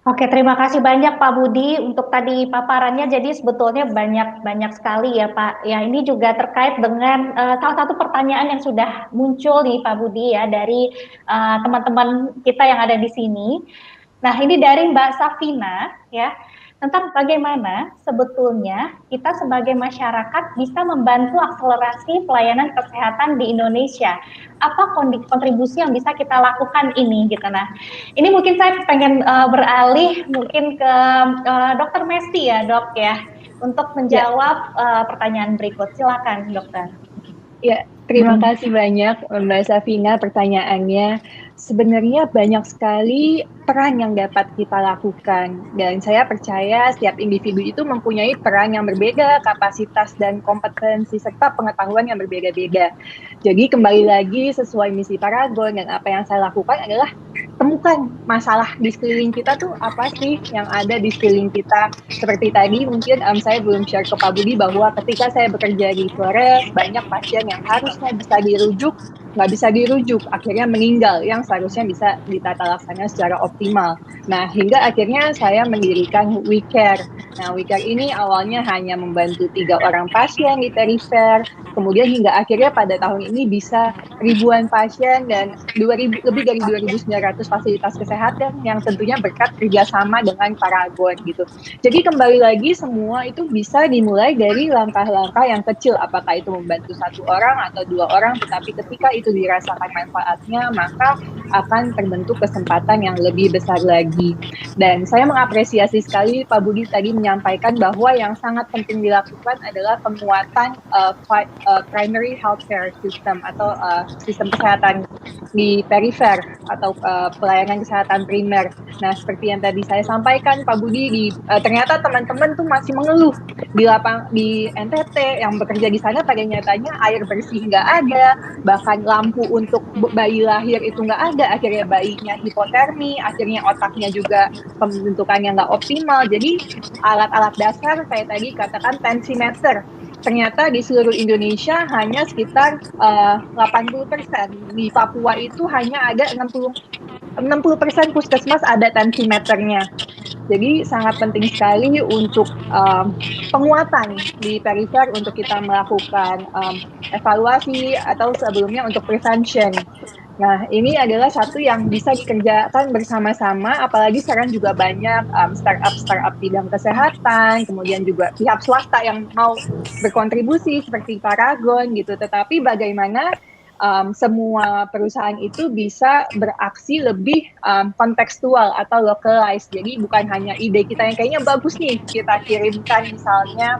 Oke, terima kasih banyak Pak Budi untuk tadi paparannya. Jadi sebetulnya banyak sekali ya Pak. Ya, ini juga terkait dengan salah satu pertanyaan yang sudah muncul nih Pak Budi ya dari teman-teman kita yang ada di sini. Nah, ini dari Mbak Safina ya, tentang bagaimana sebetulnya kita sebagai masyarakat bisa membantu akselerasi pelayanan kesehatan di Indonesia. Apa kontribusi yang bisa kita lakukan ini gitu. Nah, ini mungkin saya pengen beralih mungkin ke Dr. Mesty ya, Dok ya. untuk menjawab pertanyaan berikut. Silakan, dokter. Ya, terima kasih banyak Mbak Safina pertanyaannya. Sebenarnya banyak sekali peran yang dapat kita lakukan dan saya percaya setiap individu itu mempunyai peran yang berbeda, kapasitas dan kompetensi serta pengetahuan yang berbeda-beda. Jadi kembali lagi sesuai misi Paragon dan apa yang saya lakukan adalah temukan masalah di sekeliling kita tuh apa sih yang ada di sekeliling kita. Seperti tadi mungkin saya belum share ke Pak Budi bahwa ketika saya bekerja di Flores, banyak pasien yang harusnya bisa dirujuk, nggak bisa dirujuk, akhirnya meninggal yang seharusnya bisa ditata laksana secara optimal. Nah, hingga akhirnya saya mendirikan WeCare. Nah, WeCare ini awalnya hanya membantu 3 orang pasien di perifer, kemudian hingga akhirnya pada tahun ini bisa ribuan pasien dan lebih dari 2.900 fasilitas kesehatan yang tentunya berkat kerjasama dengan Paragon gitu. Jadi kembali lagi semua itu bisa dimulai dari langkah-langkah yang kecil, apakah itu membantu 1 orang atau 2 orang, tetapi ketika itu dirasakan manfaatnya maka akan terbentuk kesempatan yang lebih besar lagi. Dan saya mengapresiasi sekali Pak Budi tadi menyampaikan bahwa yang sangat penting dilakukan adalah penguatan primary healthcare system atau sistem kesehatan di perifer atau pelayanan kesehatan primer. Nah, seperti yang tadi saya sampaikan Pak Budi, ternyata teman-teman tuh masih mengeluh di NTT yang bekerja di sana, pada nyatanya air bersih nggak ada, bahkan lampu untuk bayi lahir itu nggak ada, akhirnya bayinya hipotermi, akhirnya otaknya juga pembentukannya nggak optimal. Jadi alat-alat dasar kayak tadi katakan tensimeter, ternyata di seluruh Indonesia hanya sekitar 80%. Di Papua itu hanya ada 60% puskesmas ada tensimeternya. Jadi sangat penting sekali untuk penguatan di perifer untuk kita melakukan evaluasi atau sebelumnya untuk prevention. Nah, ini adalah satu yang bisa dikerjakan bersama-sama, apalagi sekarang juga banyak startup bidang kesehatan, kemudian juga pihak swasta yang mau berkontribusi seperti Paragon gitu. Tetapi bagaimana semua perusahaan itu bisa beraksi lebih kontekstual atau localized. Jadi bukan hanya ide kita yang kayaknya bagus nih, kita kirimkan misalnya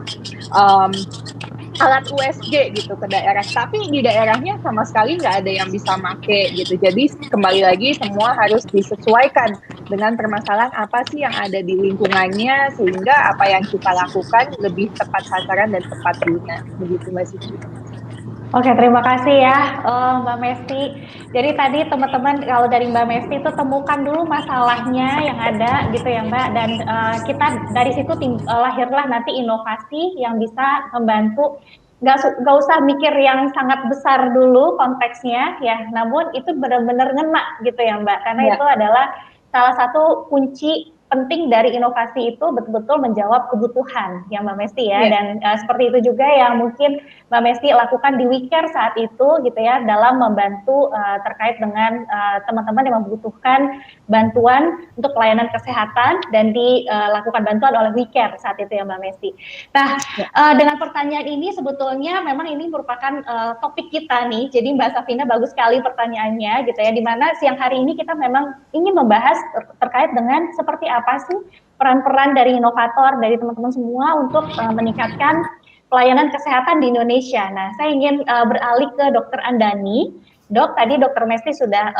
alat USG gitu ke daerah, tapi di daerahnya sama sekali nggak ada yang bisa make gitu. Jadi kembali lagi semua harus disesuaikan dengan permasalahan apa sih yang ada di lingkungannya, sehingga apa yang kita lakukan lebih tepat sasaran dan tepat guna. Begitu Mbak Suci. Oke, terima kasih ya Mbak Mesti. Jadi tadi teman-teman kalau dari Mbak Mesti itu temukan dulu masalahnya yang ada gitu ya Mbak, dan kita dari situ lahirlah nanti inovasi yang bisa membantu. Nggak usah mikir yang sangat besar dulu konteksnya ya, namun itu benar-benar ngena gitu ya Mbak, karena itu adalah salah satu kunci penting dari inovasi itu betul-betul menjawab kebutuhan ya Mbak Mesti ya, dan seperti itu juga yang mungkin Mbak Mesti lakukan di WeCare saat itu gitu ya, dalam membantu terkait dengan teman-teman yang membutuhkan bantuan untuk pelayanan kesehatan dan dilakukan bantuan oleh WeCare saat itu ya Mbak Mesti. Nah, dengan pertanyaan ini sebetulnya memang ini merupakan topik kita nih, jadi Mbak Safina bagus sekali pertanyaannya gitu ya, dimana siang hari ini kita memang ingin membahas terkait dengan seperti apa sih peran-peran dari inovator, dari teman-teman semua untuk meningkatkan pelayanan kesehatan di Indonesia. Nah, saya ingin beralih ke Dr. Andani. Dok, tadi Dr. Mesti sudah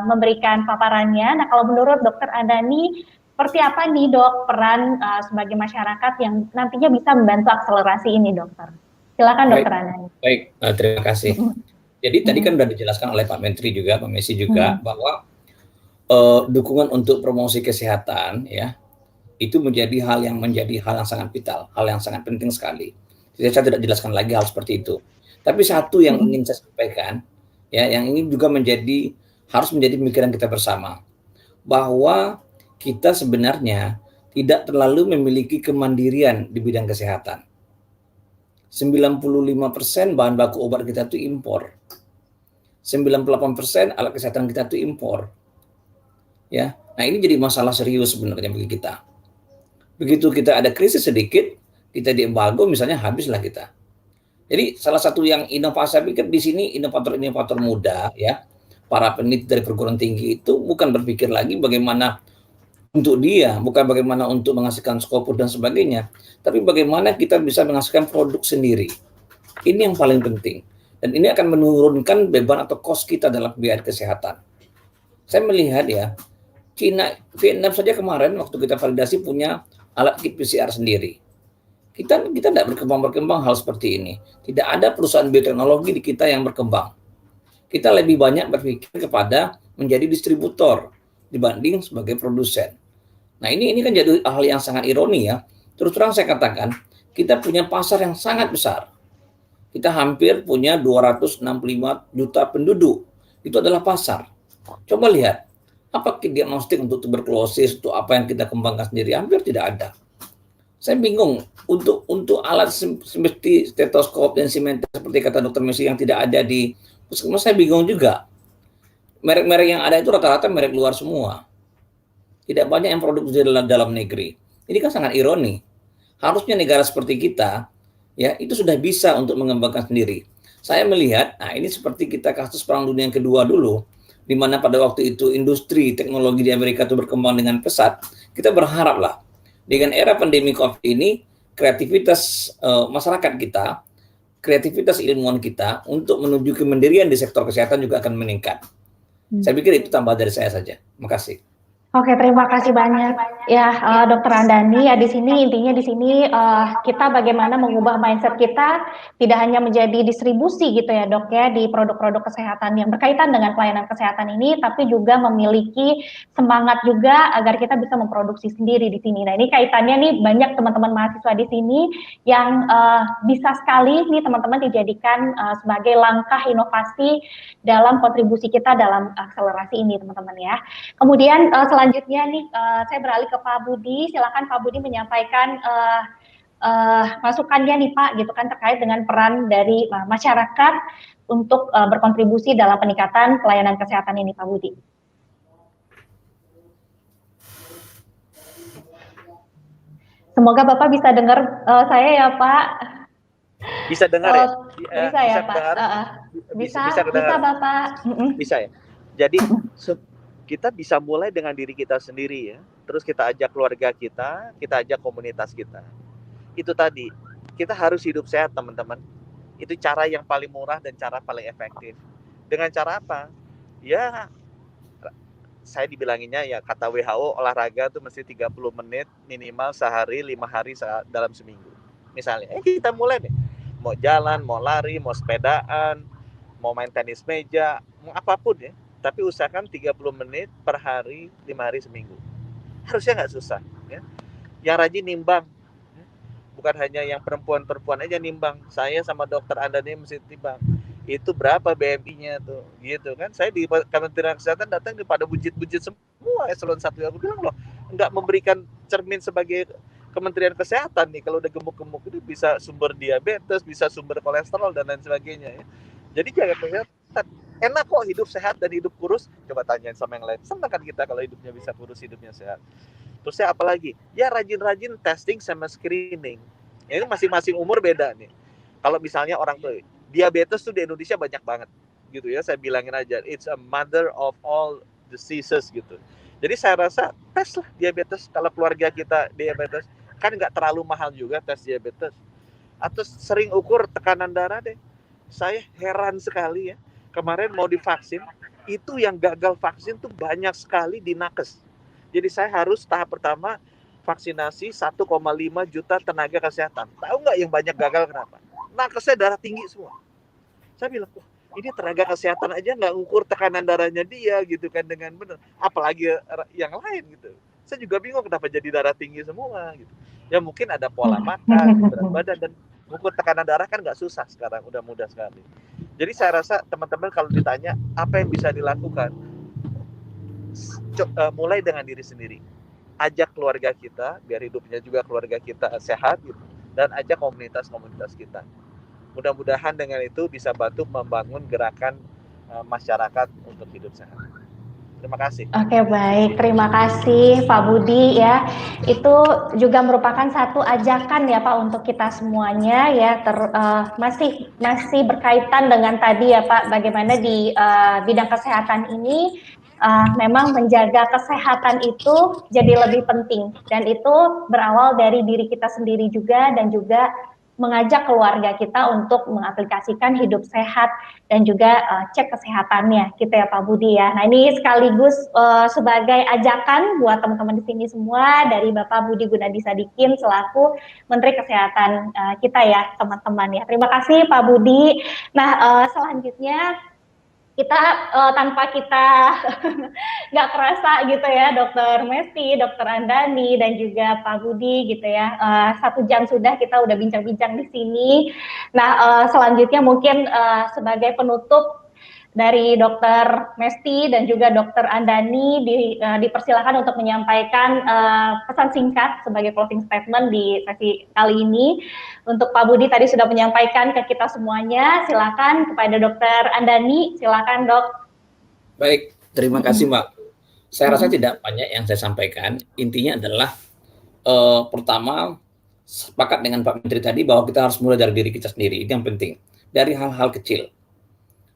memberikan paparannya. Nah, kalau menurut Dr. Andani, seperti apa nih Dok peran sebagai masyarakat yang nantinya bisa membantu akselerasi ini, Dokter? Silakan Dr. Andani. Baik, terima kasih. Jadi tadi kan sudah dijelaskan oleh Pak Menteri juga, Pak Mesti juga, bahwa dukungan untuk promosi kesehatan ya itu menjadi hal yang sangat vital, hal yang sangat penting sekali. Jadi saya tidak jelaskan lagi hal seperti itu. Tapi satu yang ingin saya sampaikan ya, yang ini juga harus menjadi pemikiran kita bersama, bahwa kita sebenarnya tidak terlalu memiliki kemandirian di bidang kesehatan. 95% bahan baku obat kita itu impor. 98% alat kesehatan kita itu impor. Ya, nah ini jadi masalah serius sebenarnya bagi kita. Begitu kita ada krisis sedikit, kita diembargo misalnya, habislah kita. Jadi salah satu yang inovasi, saya pikir di sini inovator-inovator muda ya, para peneliti dari perguruan tinggi itu bukan berpikir lagi bagaimana untuk dia, bukan bagaimana untuk menghasilkan skopus dan sebagainya, tapi bagaimana kita bisa menghasilkan produk sendiri. Ini yang paling penting. Dan ini akan menurunkan beban atau cost kita dalam biaya kesehatan. Saya melihat ya, Vietnam saja kemarin waktu kita validasi punya alat kit PCR sendiri. Kita tidak berkembang hal seperti ini. Tidak ada perusahaan bioteknologi di kita yang berkembang. Kita lebih banyak berpikir kepada menjadi distributor dibanding sebagai produsen. Nah ini kan jadi hal yang sangat ironi ya. Terus terang saya katakan, kita punya pasar yang sangat besar. Kita hampir punya 265 juta penduduk. Itu adalah pasar. Coba lihat, apa diagnostik untuk tuberkulosis, untuk apa yang kita kembangkan sendiri, hampir tidak ada. Saya bingung, untuk alat seperti stetoskop dan simeter seperti kata Dr. Messi yang tidak ada di puskesmas, saya bingung juga. Merek-merek yang ada itu rata-rata merek luar semua. Tidak banyak yang produksi dalam negeri. Ini kan sangat ironi. Harusnya negara seperti kita, ya itu sudah bisa untuk mengembangkan sendiri. Saya melihat, nah ini seperti kita kasus Perang Dunia yang kedua dulu, di mana pada waktu itu industri teknologi di Amerika itu berkembang dengan pesat. Kita berharaplah dengan era pandemi COVID ini, kreativitas masyarakat kita, kreativitas ilmuwan kita untuk menuju kemandirian di sektor kesehatan juga akan meningkat. Saya pikir itu tambah dari saya saja. Terima kasih. Oke, terima kasih banyak ya Dr. Andani. Ya di sini intinya kita bagaimana mengubah mindset kita tidak hanya menjadi distribusi gitu ya Dok ya di produk-produk kesehatan yang berkaitan dengan pelayanan kesehatan ini, tapi juga memiliki semangat juga agar kita bisa memproduksi sendiri di sini. Nah ini kaitannya nih banyak teman-teman mahasiswa di sini yang bisa sekali nih teman-teman dijadikan sebagai langkah inovasi dalam kontribusi kita dalam akselerasi ini teman-teman ya. Kemudian selanjutnya nih saya beralih ke Pak Budi. Silakan Pak Budi menyampaikan masukannya nih Pak gitu kan terkait dengan peran dari masyarakat untuk berkontribusi dalam peningkatan pelayanan kesehatan ini Pak Budi. Semoga Bapak bisa dengar saya ya Pak. Bisa dengar ya? Bisa ya Pak. Bisa Bapak. Bisa ya. Jadi kita bisa mulai dengan diri kita sendiri ya. Terus kita ajak keluarga kita ajak komunitas kita. Itu tadi, kita harus hidup sehat teman-teman. Itu cara yang paling murah dan cara paling efektif. Dengan cara apa? Ya, saya dibilanginnya ya kata WHO olahraga tuh mesti 30 menit minimal sehari, 5 hari dalam seminggu. Misalnya, kita mulai deh. Mau jalan, mau lari, mau sepedaan, mau main tenis meja, mau apapun ya. Tapi usahakan 30 menit per hari, 5 hari seminggu. Harusnya nggak susah. Ya. Yang rajin nimbang. Bukan hanya yang perempuan-perempuan aja nimbang. Saya sama dokter Andani mesti timbang. Itu berapa BMI-nya tuh. Gitu kan. Saya di Kementerian Kesehatan datang pada bujit-bujit semua eselon 1. Aku bilang loh, nggak memberikan cermin sebagai Kementerian Kesehatan nih. Kalau udah gemuk-gemuk itu bisa sumber diabetes, bisa sumber kolesterol, dan lain sebagainya. Ya. Jadi jaga kesehatan. Enak kok hidup sehat dan hidup kurus. Coba tanyain sama yang lain. Senang kan kita kalau hidupnya bisa kurus, hidupnya sehat. Terus ya apalagi? Ya rajin-rajin testing sama screening. Ya, ini masing-masing umur beda nih. Kalau misalnya orang tuh diabetes tuh di Indonesia banyak banget. Gitu ya, saya bilangin aja. It's a mother of all diseases gitu. Jadi saya rasa tes lah diabetes. Kalau keluarga kita diabetes, kan nggak terlalu mahal juga tes diabetes. Atau sering ukur tekanan darah deh. Saya heran sekali ya. Kemarin mau divaksin, itu yang gagal vaksin tuh banyak sekali di nakes. Jadi saya harus tahap pertama vaksinasi 1,5 juta tenaga kesehatan. Tahu nggak yang banyak gagal kenapa? Nakesnya darah tinggi semua. Saya bilang, ini tenaga kesehatan aja nggak ngukur tekanan darahnya dia gitu kan dengan benar. Apalagi yang lain gitu. Saya juga bingung kenapa jadi darah tinggi semua gitu. Ya mungkin ada pola makan, berat badan, dan ngukur tekanan darah kan nggak susah sekarang, udah mudah sekali. Jadi saya rasa teman-teman kalau ditanya apa yang bisa dilakukan, mulai dengan diri sendiri. Ajak keluarga kita, biar hidupnya juga keluarga kita sehat gitu. Dan ajak komunitas-komunitas kita. Mudah-mudahan dengan itu bisa bantu membangun gerakan masyarakat untuk hidup sehat. Terima kasih. Oke, baik. Terima kasih Pak Budi ya. Itu juga merupakan satu ajakan ya Pak untuk kita semuanya ya. Masih berkaitan dengan tadi ya Pak, bagaimana di bidang kesehatan ini memang menjaga kesehatan itu jadi lebih penting, dan itu berawal dari diri kita sendiri juga, dan juga mengajak keluarga kita untuk mengaplikasikan hidup sehat dan juga cek kesehatannya gitu ya Pak Budi ya. Nah ini sekaligus sebagai ajakan buat teman-teman di sini semua dari Bapak Budi Gunadi Sadikin selaku Menteri Kesehatan kita ya teman-teman ya. Terima kasih Pak Budi. Nah selanjutnya kita tanpa kita nggak kerasa gitu ya, Dokter Mesti, Dokter Andani, dan juga Pak Budi gitu ya, 1 jam sudah kita udah bincang-bincang di sini. Nah selanjutnya mungkin sebagai penutup dari Dokter Mesti dan juga Dokter Andani dipersilakan untuk menyampaikan pesan singkat sebagai closing statement di sesi kali ini. Untuk Pak Budi tadi sudah menyampaikan ke kita semuanya, silakan kepada Dokter Andani, silakan Dok. Baik, terima kasih Mbak. Saya rasa tidak banyak yang saya sampaikan. Intinya adalah pertama, sepakat dengan Pak Menteri tadi bahwa kita harus mulai dari diri kita sendiri. Itu yang penting. Dari hal-hal kecil.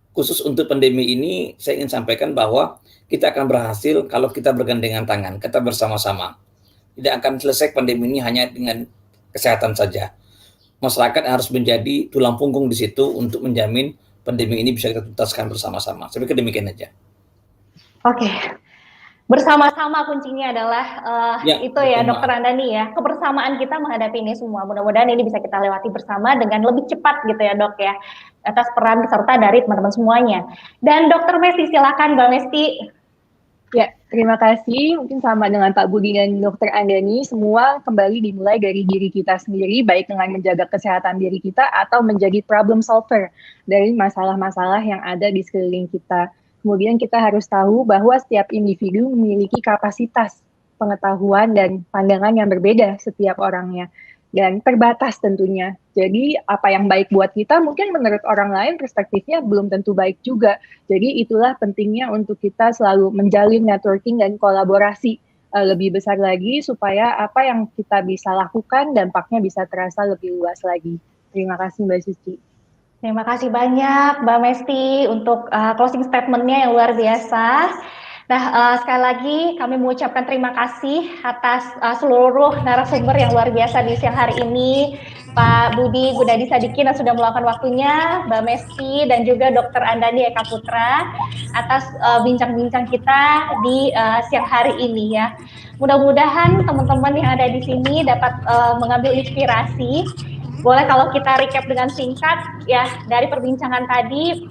Khusus untuk pandemi ini, saya ingin sampaikan bahwa kita akan berhasil kalau kita bergandengan tangan, kita bersama-sama. Tidak akan selesai pandemi ini hanya dengan kesehatan saja. Masyarakat harus menjadi tulang punggung di situ untuk menjamin pandemi ini bisa kita tuntaskan bersama-sama. Saya pikir demikian aja. Oke. Bersama-sama kuncinya adalah itu ya Dokter Andani ya, kebersamaan kita menghadapi ini semua. Mudah-mudahan ini bisa kita lewati bersama dengan lebih cepat gitu ya Dok ya, atas peran serta dari teman-teman semuanya. Dan Dokter Mesti, silakan Mbak Mesti. Ya, terima kasih. Mungkin sama dengan Pak Budi dan Dokter Andani, semua kembali dimulai dari diri kita sendiri, baik dengan menjaga kesehatan diri kita atau menjadi problem solver dari masalah-masalah yang ada di sekeliling kita. Kemudian kita harus tahu bahwa setiap individu memiliki kapasitas pengetahuan dan pandangan yang berbeda setiap orangnya. Dan terbatas tentunya. Jadi apa yang baik buat kita mungkin menurut orang lain perspektifnya belum tentu baik juga. Jadi itulah pentingnya untuk kita selalu menjalin networking dan kolaborasi lebih besar lagi supaya apa yang kita bisa lakukan dampaknya bisa terasa lebih luas lagi. Terima kasih Mbak Suci. Terima kasih banyak Mbak Mesti untuk closing statement-nya yang luar biasa. Nah, sekali lagi kami mengucapkan terima kasih atas seluruh narasumber yang luar biasa di siang hari ini. Pak Budi Gunadi Sadikin yang sudah meluangkan waktunya, Mbak Mesti dan juga Dokter Andani Eka Putra atas bincang-bincang kita di siang hari ini ya. Mudah-mudahan teman-teman yang ada di sini dapat mengambil inspirasi. Boleh kalau kita recap dengan singkat ya, dari perbincangan tadi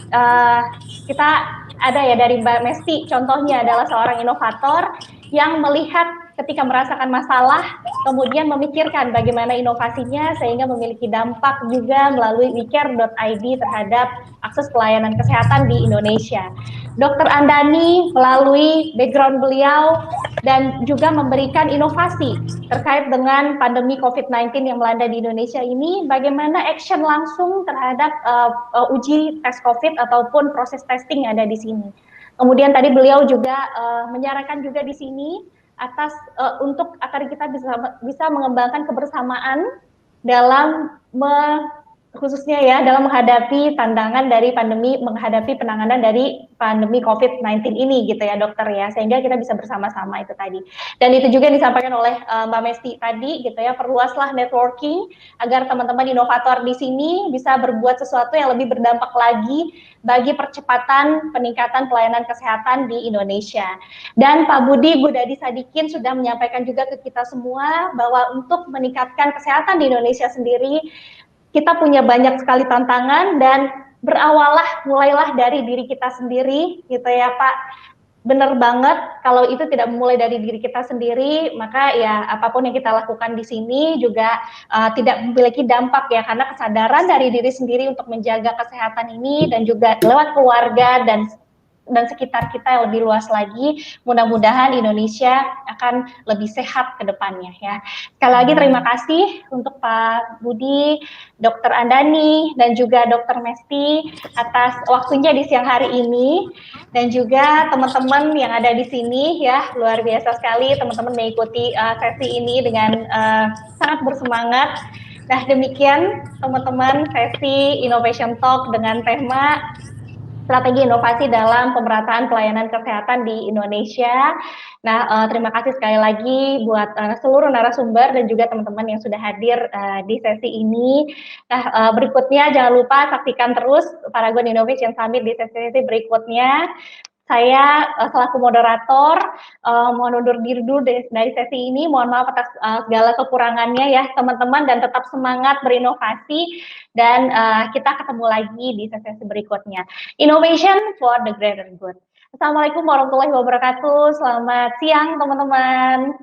kita ada ya dari Mbak Mesti, contohnya adalah seorang inovator yang melihat ketika merasakan masalah, kemudian memikirkan bagaimana inovasinya sehingga memiliki dampak juga melalui wecare.id terhadap akses pelayanan kesehatan di Indonesia. Dokter Andani melalui background beliau dan juga memberikan inovasi terkait dengan pandemi COVID-19 yang melanda di Indonesia ini, bagaimana action langsung terhadap uji tes COVID ataupun proses testing yang ada di sini. Kemudian tadi beliau juga menyarankan juga di sini atas untuk agar kita bisa mengembangkan kebersamaan dalam khususnya ya dalam menghadapi tantangan dari pandemi, menghadapi penanganan dari pandemi COVID-19 ini gitu ya dokter ya, sehingga kita bisa bersama-sama itu tadi. Dan itu juga disampaikan oleh Mbak Mesti tadi gitu ya, perluaslah networking agar teman-teman inovator di sini bisa berbuat sesuatu yang lebih berdampak lagi bagi percepatan peningkatan pelayanan kesehatan di Indonesia. Dan Pak Budi Gunadi Sadikin sudah menyampaikan juga ke kita semua bahwa untuk meningkatkan kesehatan di Indonesia sendiri, kita punya banyak sekali tantangan dan mulailah dari diri kita sendiri gitu ya Pak. Benar banget, kalau itu tidak memulai dari diri kita sendiri, maka ya apapun yang kita lakukan di sini juga tidak memiliki dampak ya, karena kesadaran dari diri sendiri untuk menjaga kesehatan ini dan juga lewat keluarga dan sekitar kita yang lebih luas lagi, mudah-mudahan Indonesia akan lebih sehat ke depannya ya. Sekali lagi terima kasih untuk Pak Budi, Dokter Andani, dan juga Dokter Mesti atas waktunya di siang hari ini, dan juga teman-teman yang ada di sini ya, luar biasa sekali teman-teman mengikuti sesi ini dengan sangat bersemangat. Nah demikian teman-teman sesi Innovation Talk dengan tema strategi inovasi dalam pemerataan pelayanan kesehatan di Indonesia. Nah, terima kasih sekali lagi buat seluruh narasumber dan juga teman-teman yang sudah hadir di sesi ini. Nah, berikutnya jangan lupa saksikan terus Paragon Innovation Summit di sesi-sesi berikutnya. Saya selaku moderator mohon undur diri dulu dari sesi ini. Mohon maaf atas segala kekurangannya ya teman-teman, dan tetap semangat berinovasi, dan kita ketemu lagi di sesi berikutnya. Innovation for the greater good. Assalamualaikum warahmatullahi wabarakatuh. Selamat siang teman-teman.